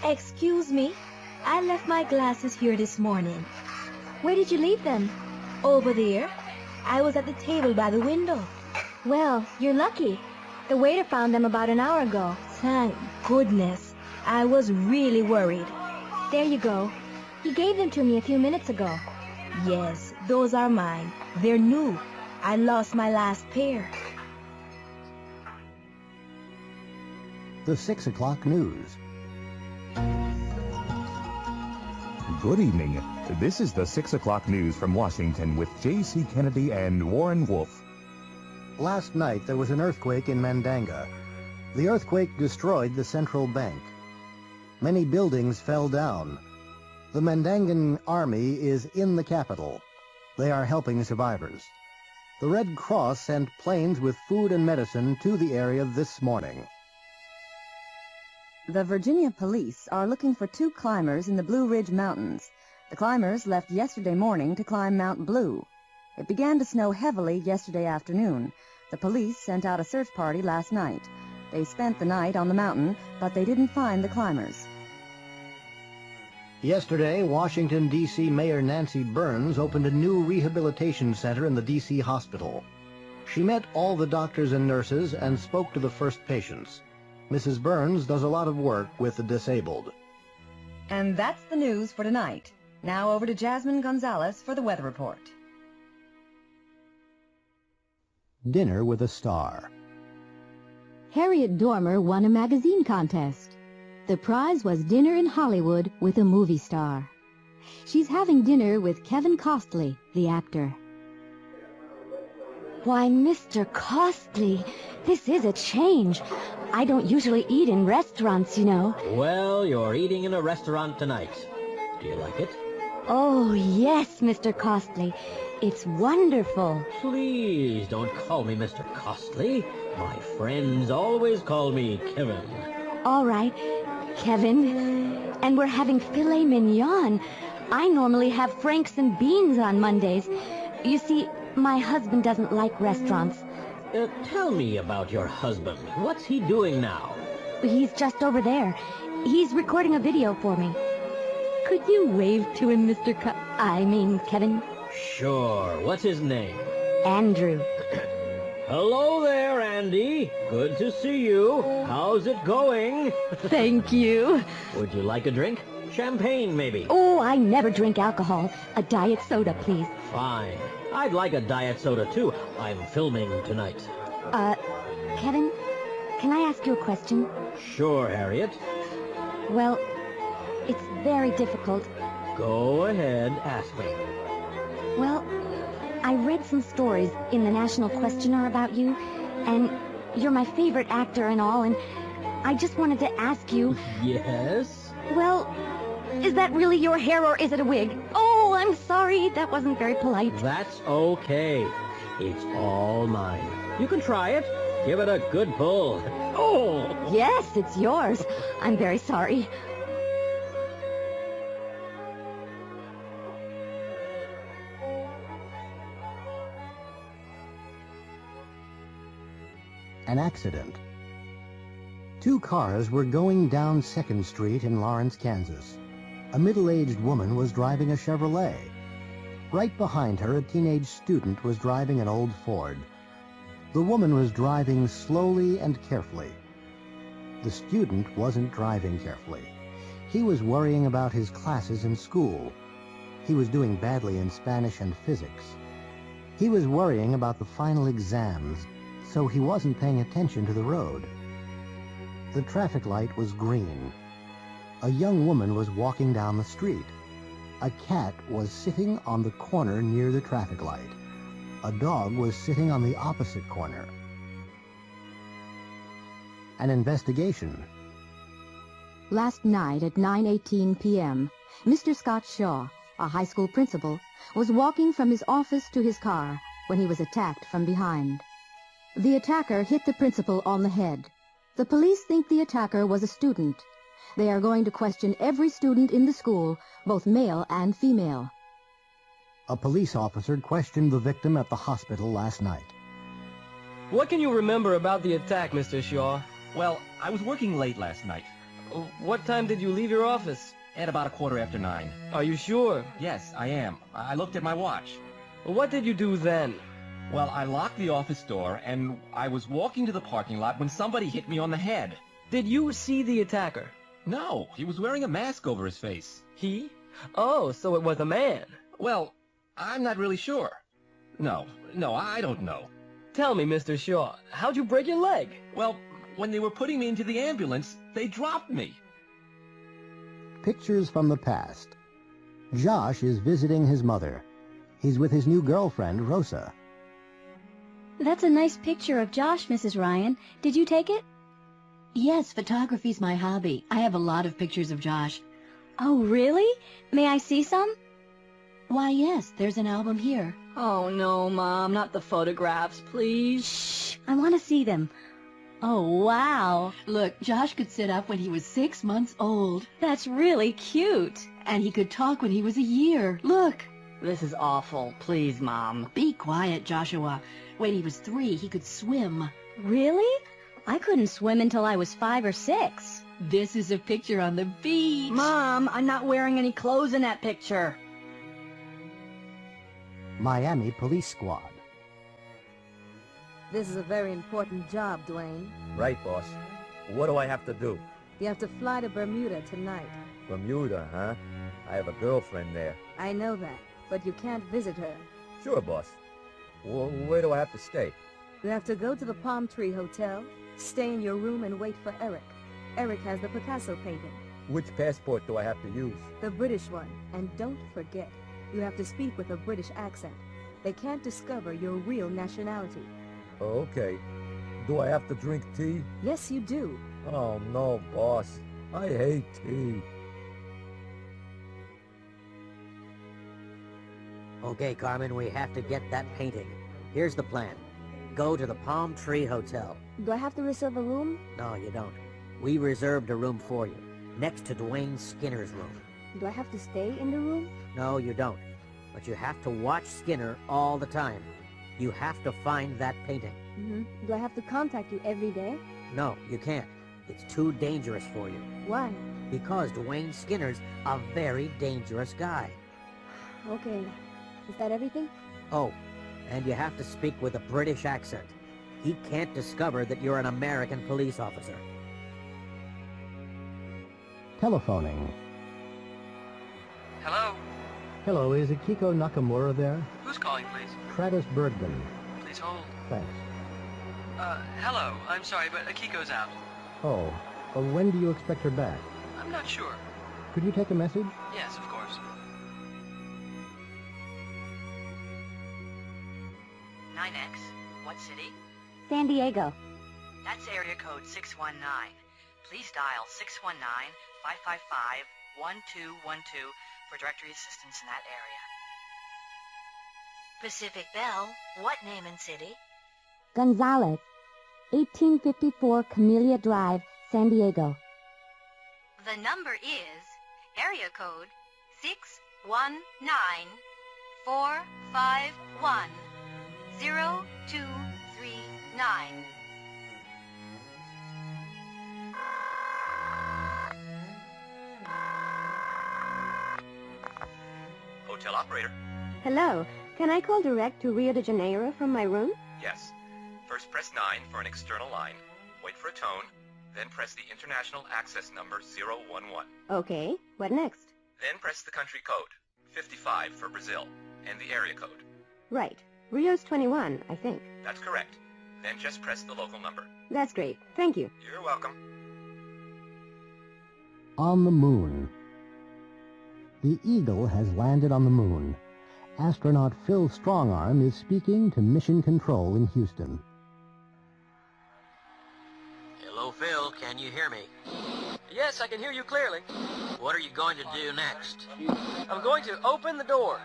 Excuse me, I left my glasses here this morning. Where did you leave them? Over there. I was at the table by the window. Well, you're lucky. The waiter found them about an hour ago. Thank goodness. I was really worried. There you go. You gave them to me a few minutes ago. Yes, those are mine. They're new. I lost my last pair. The 6 o'clock news. Good evening. This is the 6 o'clock news from Washington with J.C. Kennedy and Warren Wolf. Last night there was an earthquake in Mandanga. The earthquake destroyed the central bank. Many buildings fell down. The Mandangan army is in the capital. They are helping survivors. The Red Cross sent planes with food and medicine to the area this morning. The Virginia police are looking for 2 climbers in the Blue Ridge Mountains. The climbers left yesterday morning to climb Mount Blue. It began to snow heavily yesterday afternoon. The police sent out a search party last night. They spent the night on the mountain, but they didn't find the climbers. Yesterday, Washington, D.C. Mayor Nancy Burns opened a new rehabilitation center in the D.C. hospital. She met all the doctors and nurses and spoke to the first patients. Mrs. Burns does a lot of work with the disabled. And that's the news for tonight. Now over to Jasmine Gonzalez for the weather report. Dinner with a Star. Harriet Dormer won a magazine contest. The prize was dinner in Hollywood with a movie star. She's having dinner with Kevin Costly, the actor. Why, Mr. Costly, this is a change. I don't usually eat in restaurants, you know. Well, you're eating in a restaurant tonight. Do you like it? Oh, yes, Mr. Costly. It's wonderful. Please don't call me Mr. Costly. My friends always call me Kevin. All right, Kevin. And we're having filet mignon. I normally have franks and beans on Mondays. You see, my husband doesn't like restaurants. Tell me about your husband. What's he doing now? He's just over there. He's recording a video for me. Could you wave to him, Kevin? Sure. What's his name? Andrew. Hello there, Andy. Good to see you. How's it going? Thank you. Would you like a drink? Champagne, maybe? Oh, I never drink alcohol. A diet soda, please. Fine. I'd like a diet soda, too. I'm filming tonight. Kevin, can I ask you a question? Sure, Harriet. Well, it's very difficult. Go ahead, ask me. Well, I read some stories in the National Questioner about you, and you're my favorite actor and all, and I just wanted to ask you... Yes? Well, is that really your hair or is it a wig? Oh, I'm sorry, that wasn't very polite. That's okay. It's all mine. You can try it. Give it a good pull. Oh! Yes, it's yours. I'm very sorry. An accident. 2 cars were going down 2nd Street in Lawrence, Kansas. A middle-aged woman was driving a Chevrolet. Right behind her, a teenage student was driving an old Ford. The woman was driving slowly and carefully. The student wasn't driving carefully. He was worrying about his classes in school. He was doing badly in Spanish and physics. He was worrying about the final exams, so he wasn't paying attention to the road. The traffic light was green. A young woman was walking down the street. A cat was sitting on the corner near the traffic light. A dog was sitting on the opposite corner. An investigation. Last night at 9:18 p.m., Mr. Scott Shaw, a high school principal, was walking from his office to his car when he was attacked from behind. The attacker hit the principal on the head. The police think the attacker was a student. They are going to question every student in the school, both male and female. A police officer questioned the victim at the hospital last night. What can you remember about the attack, Mr. Shaw? Well, I was working late last night. What time did you leave your office? At about 9:15. Are you sure? Yes, I am. I looked at my watch. What did you do then? Well, I locked the office door, and I was walking to the parking lot when somebody hit me on the head. Did you see the attacker? No, he was wearing a mask over his face. He? Oh, so it was a man. Well, I'm not really sure. No, I don't know. Tell me, Mr. Shaw, how'd you break your leg? Well, when they were putting me into the ambulance, they dropped me. Pictures from the past. Josh is visiting his mother. He's with his new girlfriend, Rosa. That's a nice picture of Josh, Mrs. Ryan. Did you take it? Yes, photography's my hobby. I have a lot of pictures of Josh. Oh, really? May I see some? Why, yes, there's an album here. Oh, no, Mom, not the photographs, please. Shh, I want to see them. Oh, wow. Look, Josh could sit up when he was 6 months old. That's really cute. And he could talk when he was a year. Look. This is awful. Please, Mom. Be quiet, Joshua. When he was 3, he could swim. Really? I couldn't swim until I was 5 or 6. This is a picture on the beach. Mom, I'm not wearing any clothes in that picture. Miami Police Squad. This is a very important job, Dwayne. Right, boss. What do I have to do? You have to fly to Bermuda tonight. Bermuda, huh? I have a girlfriend there. I know that, but you can't visit her. Sure, boss. Where do I have to stay? You have to go to the Palm Tree Hotel, stay in your room and wait for Eric. Eric has the Picasso painting. Which passport do I have to use? The British one. And don't forget, you have to speak with a British accent. They can't discover your real nationality. Okay. Do I have to drink tea? Yes, you do. Oh, no, boss. I hate tea. Okay, Carmen, we have to get that painting. Here's the plan. Go to the Palm Tree Hotel. Do I have to reserve a room? No, you don't. We reserved a room for you, next to Dwayne Skinner's room. Do I have to stay in the room? No, you don't. But you have to watch Skinner all the time. You have to find that painting. Do I have to contact you every day? No, you can't. It's too dangerous for you. Why? Because Dwayne Skinner's a very dangerous guy. Okay. Is that everything? Oh, and you have to speak with a British accent. He can't discover that you're an American police officer. Telephoning. Hello? Hello, is Akiko Nakamura there? Who's calling, please? Travis Bergman. Please hold. Thanks. Hello. I'm sorry, but Akiko's out. Oh, when do you expect her back? I'm not sure. Could you take a message? Yes, of course. 9X. What city? San Diego. That's area code 619. Please dial 619-555-1212 for directory assistance in that area. Pacific Bell. What name and city? Gonzalez. 1854 Camellia Drive, San Diego. The number is area code 619-451-0239. Hotel operator. Hello. Can I call direct to Rio de Janeiro from my room? Yes. First press 9 for an external line. Wait for a tone. Then press the international access number 011. Okay. What next? Then press the country code, 55 for Brazil, and the area code. Right. Rio's 21, I think. That's correct. Then just press the local number. That's great. Thank you. You're welcome. On the moon. The Eagle has landed on the moon. Astronaut Phil Strongarm is speaking to Mission Control in Houston. Hello, Phil. Can you hear me? Yes, I can hear you clearly. What are you going to do next? I'm going to open the door.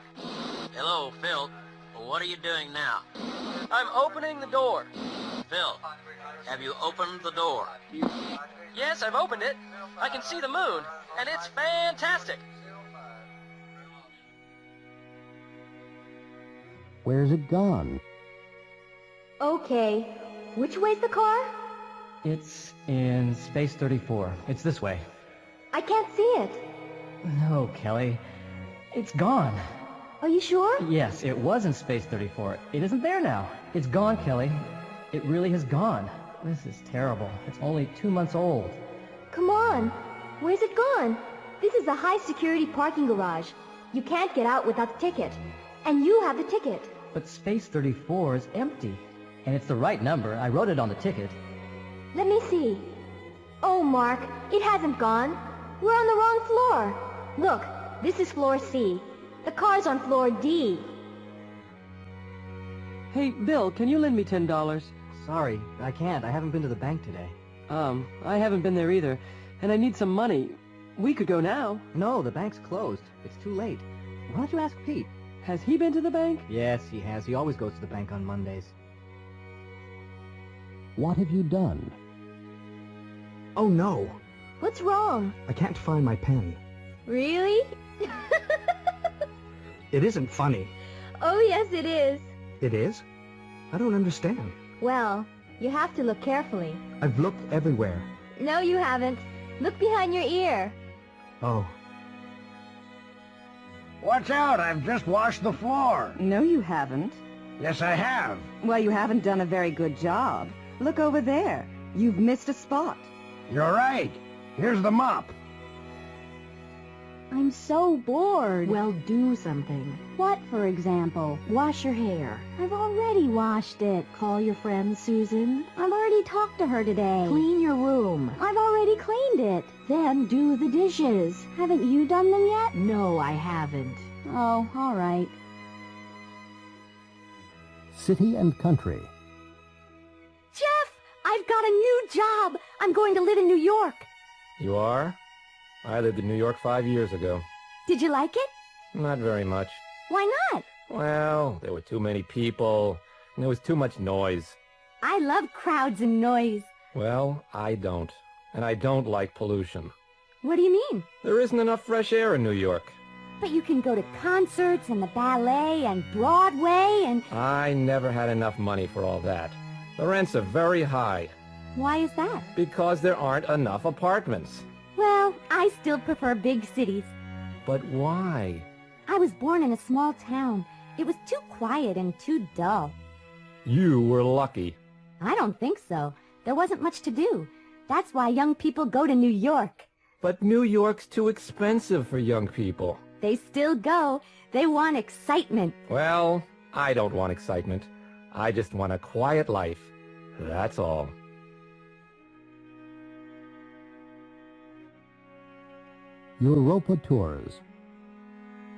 Hello, Phil. What are you doing now? I'm opening the door. Phil, have you opened the door? Yes, I've opened it. I can see the moon, and it's fantastic. Where's it gone? Okay. Which way's the car? It's in space 34. It's this way. I can't see it. No, Kelly. It's gone. Are you sure? Yes, it was in Space 34. It isn't there now. It's gone, Kelly. It really has gone. This is terrible. It's only 2 months old. Come on. Where's it gone? This is a high-security parking garage. You can't get out without the ticket. And you have the ticket. But Space 34 is empty. And it's the right number. I wrote it on the ticket. Let me see. Oh, Mark, it hasn't gone. We're on the wrong floor. Look, this is floor C. The car's on floor D. Hey, Bill, can you lend me $10? Sorry, I can't. I haven't been to the bank today. I haven't been there either. And I need some money. We could go now. No, the bank's closed. It's too late. Why don't you ask Pete? Has he been to the bank? Yes, he has. He always goes to the bank on Mondays. What have you done? Oh, no. What's wrong? I can't find my pen. Really? It isn't funny. Oh, yes, it is. It is? I don't understand. Well, you have to look carefully. I've looked everywhere. No, you haven't. Look behind your ear. Oh. Watch out, I've just washed the floor. No, you haven't. Yes, I have. Well, you haven't done a very good job. Look over there. You've missed a spot. You're right. Here's the mop. I'm so bored. Well, do something. What, for example? Wash your hair. I've already washed it. Call your friend Susan. I've already talked to her today. Clean your room. I've already cleaned it. Then do the dishes. Haven't you done them yet? No, I haven't. Oh, all right. City and country. Jeff, I've got a new job. I'm going to live in New York. You are? I lived in New York 5 years ago. Did you like it? Not very much. Why not? Well, there were too many people, and there was too much noise. I love crowds and noise. Well, I don't. And I don't like pollution. What do you mean? There isn't enough fresh air in New York. But you can go to concerts and the ballet and Broadway and... I never had enough money for all that. The rents are very high. Why is that? Because there aren't enough apartments. Well, I still prefer big cities. But why? I was born in a small town. It was too quiet and too dull. You were lucky. I don't think so. There wasn't much to do. That's why young people go to New York. But New York's too expensive for young people. They still go. They want excitement. Well, I don't want excitement. I just want a quiet life. That's all. Europa Tours.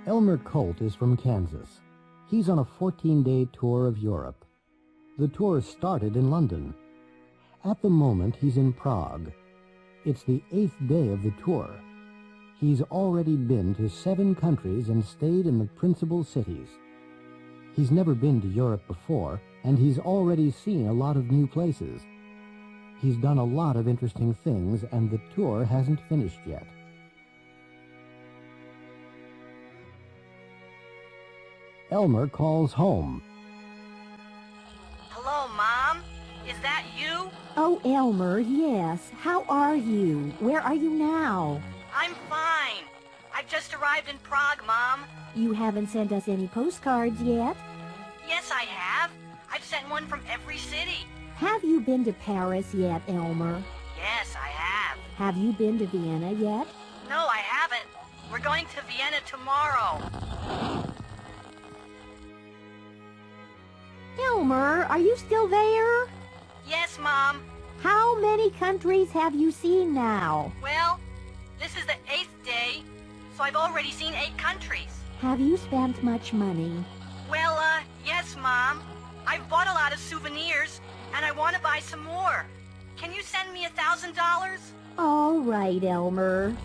Elmer Colt is from Kansas. He's on a 14-day tour of Europe. The tour started in London. At the moment, he's in Prague. It's the 8th day of the tour. He's already been to 7 countries and stayed in the principal cities. He's never been to Europe before, and he's already seen a lot of new places. He's done a lot of interesting things, and the tour hasn't finished yet. Elmer calls home. Hello, Mom? Is that you? Oh, Elmer, yes. How are you? Where are you now? I'm fine. I've just arrived in Prague, Mom. You haven't sent us any postcards yet? Yes, I have. I've sent one from every city. Have you been to Paris yet, Elmer? Yes, I have. Have you been to Vienna yet? No, I haven't. We're going to Vienna tomorrow. Elmer, are you still there? Yes, Mom. How many countries have you seen now? Well, this is the 8th day, so I've already seen 8 countries. Have you spent much money? Well, yes, Mom. I've bought a lot of souvenirs, and I want to buy some more. Can you send me $1,000? All right, Elmer.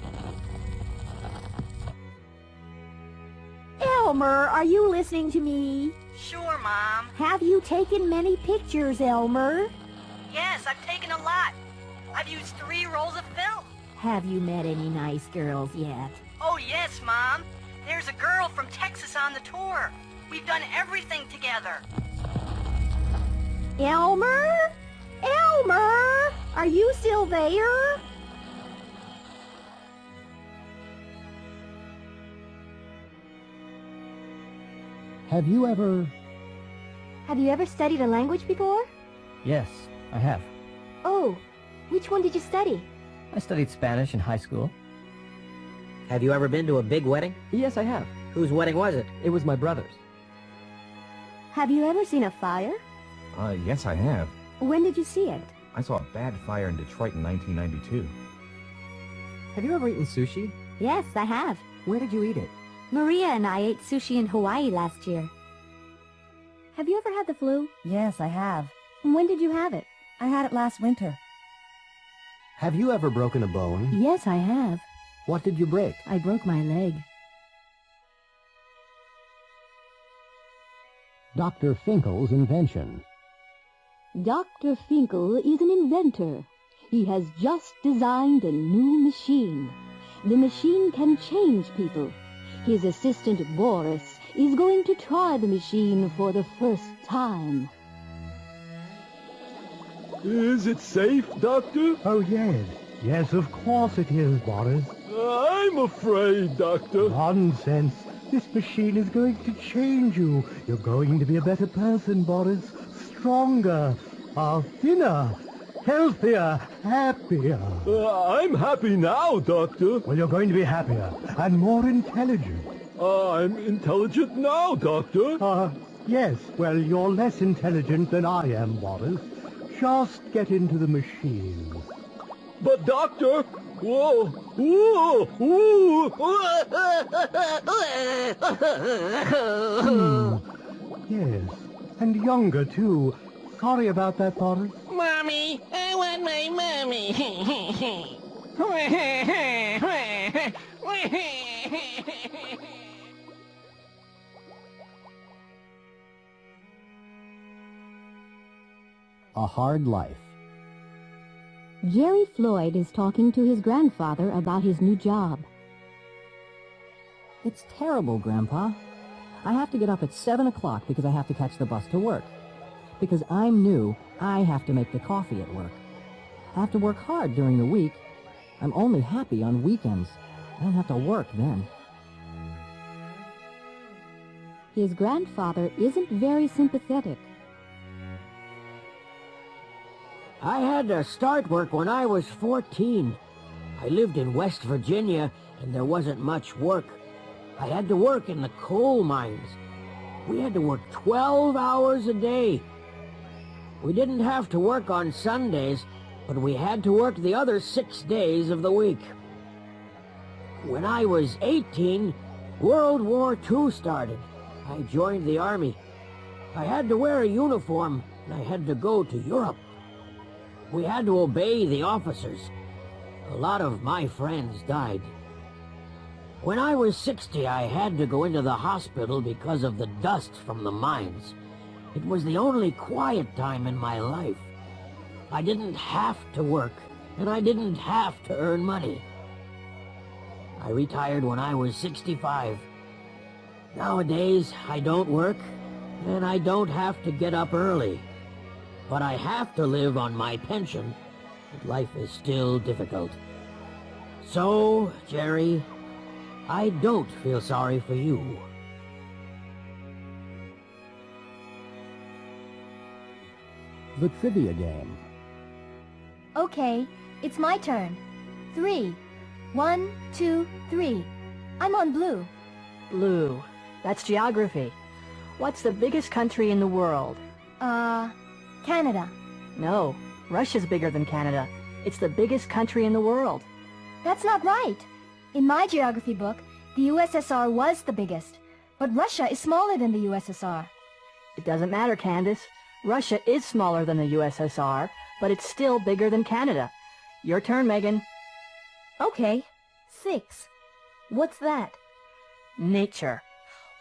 Elmer, are you listening to me? Sure, Mom. Have you taken many pictures, Elmer? Yes, I've taken a lot. I've used 3 rolls of film. Have you met any nice girls yet? Oh, yes, Mom. There's a girl from Texas on the tour. We've done everything together. Elmer? Elmer? Are you still there? Have you ever studied a language before? Yes, I have. Oh, which one did you study? I studied Spanish in high school. Have you ever been to a big wedding? Yes, I have. Whose wedding was it? It was my brother's. Have you ever seen a fire? Yes, I have. When did you see it? I saw a bad fire in Detroit in 1992. Have you ever eaten sushi? Yes, I have. Where did you eat it? Maria and I ate sushi in Hawaii last year. Have you ever had the flu? Yes, I have. When did you have it? I had it last winter. Have you ever broken a bone? Yes, I have. What did you break? I broke my leg. Dr. Finkel's invention. Dr. Finkel is an inventor. He has just designed a new machine. The machine can change people. His assistant Boris is going to try the machine for the first time. Is it safe, Doctor? Oh, yes. Yes, of course it is, Boris. I'm afraid, Doctor. Nonsense. This machine is going to change you. You're going to be a better person, Boris. Stronger, thinner, healthier, happier. I'm happy now, Doctor. Well, you're going to be happier and more intelligent. I'm intelligent now, Doctor. Yes. Well, you're less intelligent than I am, Boris. Just get into the machine. But, Doctor... Whoa! Whoa! Yes, and younger, too. Sorry about that, Boris. Mommy, I want my mommy. A Hard Life. Jerry Floyd is talking to his grandfather about his new job. It's terrible, Grandpa. I have to get up at 7 o'clock because I have to catch the bus to work. Because I'm new, I have to make the coffee at work. I have to work hard during the week. I'm only happy on weekends. I don't have to work then. His grandfather isn't very sympathetic. I had to start work when I was 14. I lived in West Virginia, and there wasn't much work. I had to work in the coal mines. We had to work 12 hours a day. We didn't have to work on Sundays, but we had to work the other 6 days of the week. When I was 18, World War II started. I joined the Army. I had to wear a uniform, and I had to go to Europe. We had to obey the officers. A lot of my friends died. When I was 60, I had to go into the hospital because of the dust from the mines. It was the only quiet time in my life. I didn't have to work, and I didn't have to earn money. I retired when I was 65. Nowadays, I don't work, and I don't have to get up early. But I have to live on my pension, and life is still difficult. So, Jerry, I don't feel sorry for you. The Trivia Game. Okay, it's my turn. 3. 1, 2, 3. I'm on blue. Blue. That's geography. What's the biggest country in the world? Canada. No, Russia's bigger than Canada. It's the biggest country in the world. That's not right. In my geography book, the USSR was the biggest, but Russia is smaller than the USSR. It doesn't matter, Candace. Russia is smaller than the USSR, but it's still bigger than Canada. Your turn, Megan. Okay. 6. What's that? Nature.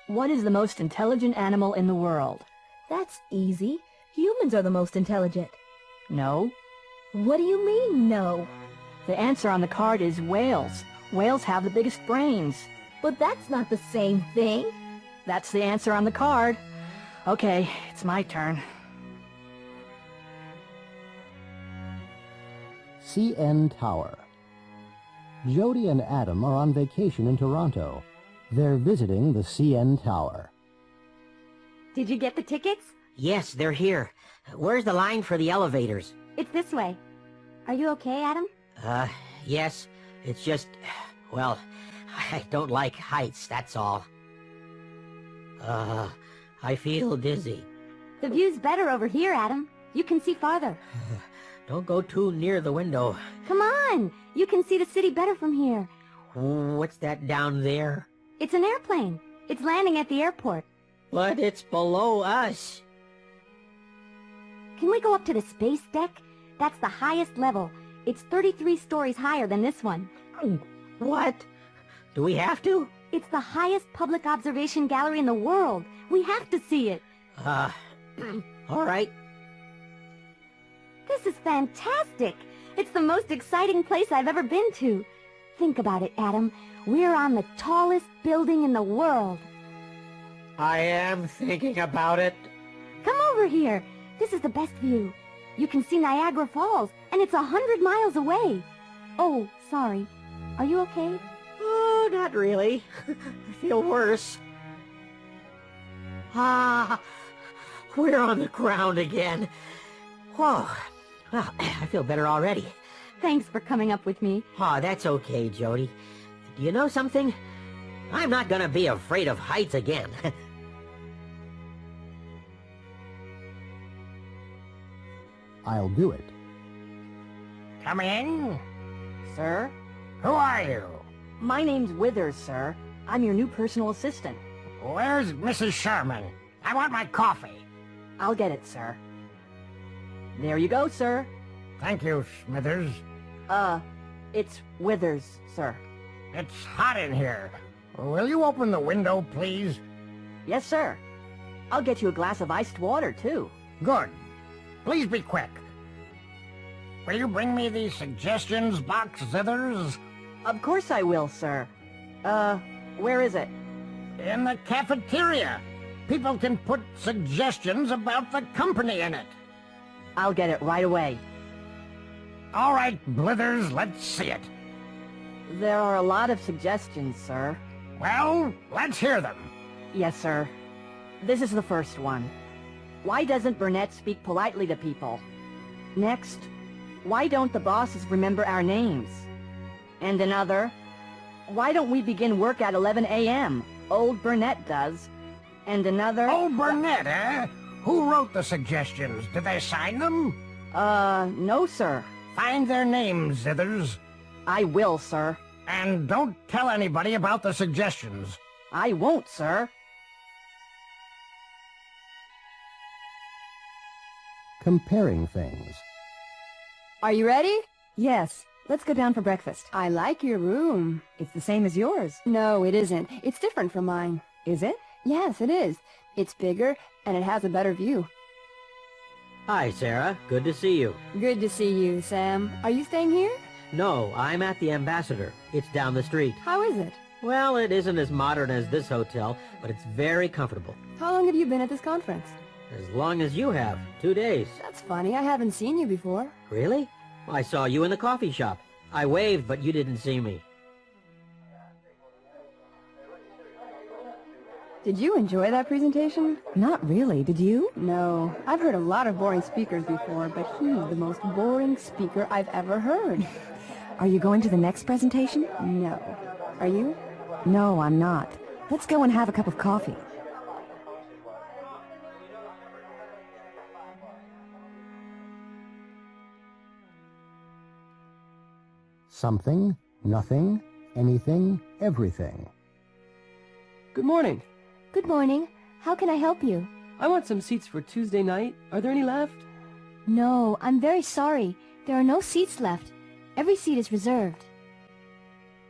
What is the most intelligent animal in the world? That's easy. Humans are the most intelligent. No. What do you mean, no? The answer on the card is whales. Whales have the biggest brains. But that's not the same thing. That's the answer on the card. Okay, it's my turn. CN Tower. Jody and Adam are on vacation in Toronto. They're visiting the CN Tower. Did you get the tickets? Yes, they're here. Where's the line for the elevators? It's this way. Are you okay, Adam? Yes. It's just, well, I don't like heights, that's all. I feel dizzy. The view's better over here, Adam. You can see farther. Don't go too near the window. Come on! You can see the city better from here. What's that down there? It's an airplane. It's landing at the airport. But it's below us. Can we go up to the space deck? That's the highest level. It's 33 stories higher than this one. What? Do we have to? It's the highest public observation gallery in the world. We have to see it. All right. This is fantastic. It's the most exciting place I've ever been to. Think about it, Adam. We're on the tallest building in the world. I am thinking about it. Come over here. This is the best view. You can see Niagara Falls, and it's 100 miles away. Oh, sorry. Are you okay? Oh, not really. I feel worse. We're on the ground again. Whoa. Well, I feel better already. Thanks for coming up with me. Oh, that's okay, Jody. Do you know something? I'm not gonna be afraid of heights again. I'll do it. Come in. Sir? Who are you? My name's Withers, sir. I'm your new personal assistant. Where's Mrs. Sherman? I want my coffee. I'll get it, sir. There you go, sir. Thank you, Smithers. It's Withers, sir. It's hot in here. Will you open the window, please? Yes, sir. I'll get you a glass of iced water, too. Good. Please be quick. Will you bring me the suggestions box, Zithers? Of course I will, sir. Where is it? In the cafeteria. People can put suggestions about the company in it. I'll get it right away. All right, Blithers, let's see it. There are a lot of suggestions, sir. Well, let's hear them. Yes, sir. This is the first one. Why doesn't Burnett speak politely to people? Next, why don't the bosses remember our names? And another, why don't we begin work at 11 a.m.? Old Burnett does. And another... Old Burnett, eh? Who wrote the suggestions? Did they sign them? No, sir. Find their names, Zithers. I will, sir. And don't tell anybody about the suggestions. I won't, sir. Comparing things. Are you ready? Yes. Let's go down for breakfast. I like your room. It's the same as yours. No, it isn't. It's different from mine. Is it? Yes, it is. It's bigger, and it has a better view. Hi, Sarah. Good to see you. Good to see you, Sam. Are you staying here? No, I'm at the Ambassador. It's down the street. How is it? Well, it isn't as modern as this hotel, but it's very comfortable. How long have you been at this conference? As long as you have. 2 days. That's funny. I haven't seen you before. Really? I saw you in the coffee shop. I waved, but you didn't see me. Did you enjoy that presentation? Not really. Did you? No. I've heard a lot of boring speakers before, but he's the most boring speaker I've ever heard. Are you going to the next presentation? No. Are you? No, I'm not. Let's go and have a cup of coffee. Something, nothing, anything, everything. Good morning. Good morning. How can I help you? I want some seats for Tuesday night. Are there any left? No, I'm very sorry. There are no seats left. Every seat is reserved.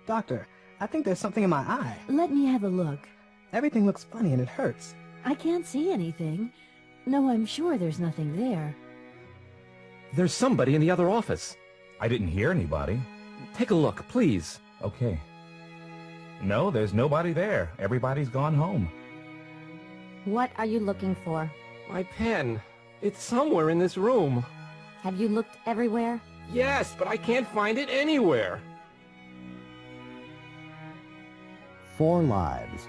Doctor, I think there's something in my eye. Let me have a look. Everything looks funny and it hurts. I can't see anything. No, I'm sure there's nothing there. There's somebody in the other office. I didn't hear anybody. Take a look, please. Okay. No, there's nobody there. Everybody's gone home. What are you looking for? My pen. It's somewhere in this room. Have you looked everywhere? Yes, but I can't find it anywhere. 4 lives.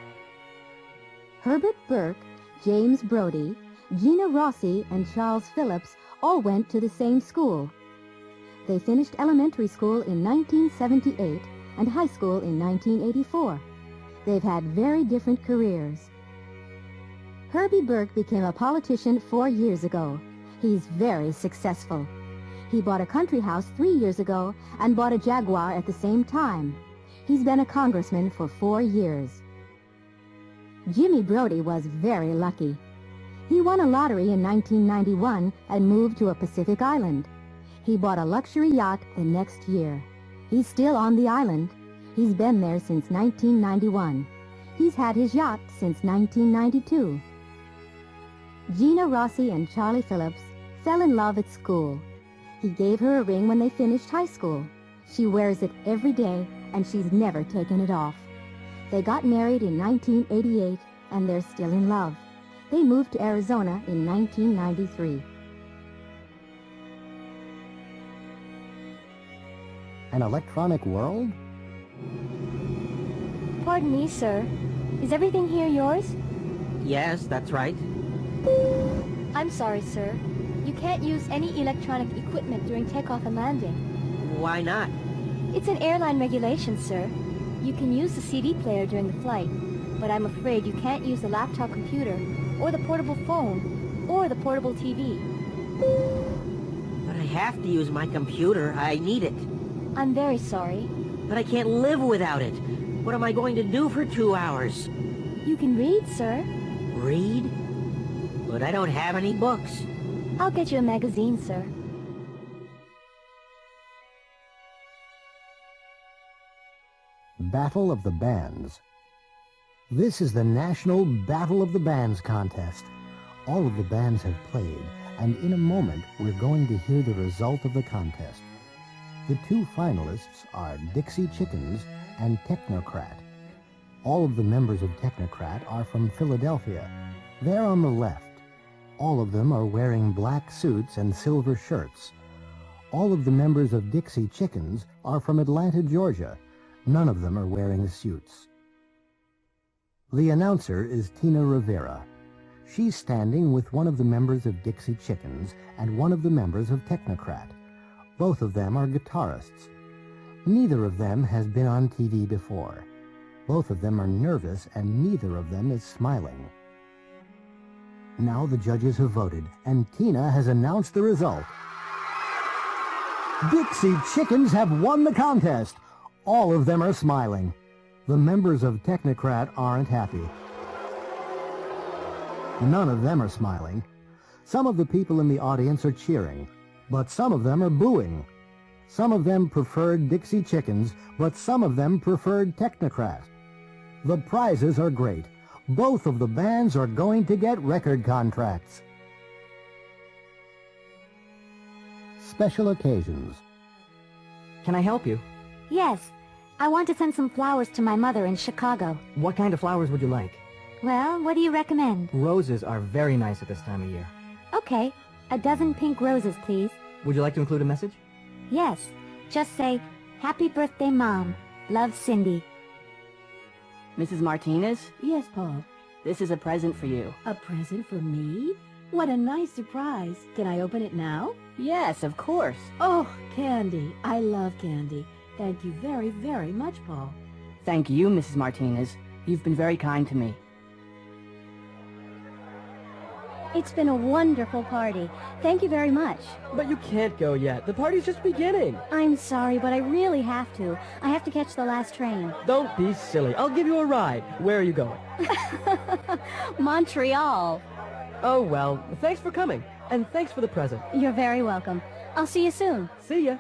Herbert Burke James Brody, Gina Rossi, and Charles Phillips all went to the same school. They finished elementary school in 1978 and high school in 1984. They've had very different careers. Herbie Burke became a politician 4 years ago. He's very successful. He bought a country house 3 years ago and bought a Jaguar at the same time. He's been a congressman for 4 years. Jimmy Brody was very lucky. He won a lottery in 1991 and moved to a Pacific island. He bought a luxury yacht the next year. He's still on the island. He's been there since 1991. He's had his yacht since 1992. Gina Rossi and Charlie Phillips fell in love at school. He gave her a ring when they finished high school. She wears it every day, and she's never taken it off. They got married in 1988, and they're still in love. They moved to Arizona in 1993. An electronic world? Pardon me, sir. Is everything here yours? Yes, that's right. I'm sorry, sir. You can't use any electronic equipment during takeoff and landing. Why not? It's an airline regulation, sir. You can use the CD player during the flight, but I'm afraid you can't use the laptop computer, or the portable phone, or the portable TV. But I have to use my computer. I need it. I'm very sorry. But I can't live without it. What am I going to do for 2 hours? You can read, sir. Read? But I don't have any books. I'll get you a magazine, sir. Battle of the Bands. This is the National Battle of the Bands contest. All of the bands have played, and in a moment we're going to hear the result of the contest. The 2 finalists are Dixie Chickens and Technocrat. All of the members of Technocrat are from Philadelphia. They're on the left. All of them are wearing black suits and silver shirts. All of the members of Dixie Chickens are from Atlanta, Georgia. None of them are wearing suits. The announcer is Tina Rivera. She's standing with one of the members of Dixie Chickens and one of the members of Technocrat. Both of them are guitarists. Neither of them has been on TV before. Both of them are nervous and neither of them is smiling. Now the judges have voted, and Tina has announced the result. Dixie Chickens have won the contest. All of them are smiling. The members of Technocrat aren't happy. None of them are smiling. Some of the people in the audience are cheering, but some of them are booing. Some of them preferred Dixie Chickens, but some of them preferred Technocrat. The prizes are great. Both of the bands are going to get record contracts. Special occasions. Can I help you? Yes. I want to send some flowers to my mother in Chicago. What kind of flowers would you like? Well, what do you recommend? Roses are very nice at this time of year. Okay. A dozen pink roses, please. Would you like to include a message? Yes. Just say, Happy birthday, Mom. Love, Cindy. Mrs. Martinez? Yes, Paul. This is a present for you. A present for me? What a nice surprise. Can I open it now? Yes, of course. Oh, candy. I love candy. Thank you very, very much, Paul. Thank you, Mrs. Martinez. You've been very kind to me. It's been a wonderful party. Thank you very much. But you can't go yet. The party's just beginning. I'm sorry, but I really have to. I have to catch the last train. Don't be silly. I'll give you a ride. Where are you going? Montreal. Oh, well, thanks for coming. And thanks for the present. You're very welcome. I'll see you soon. See ya.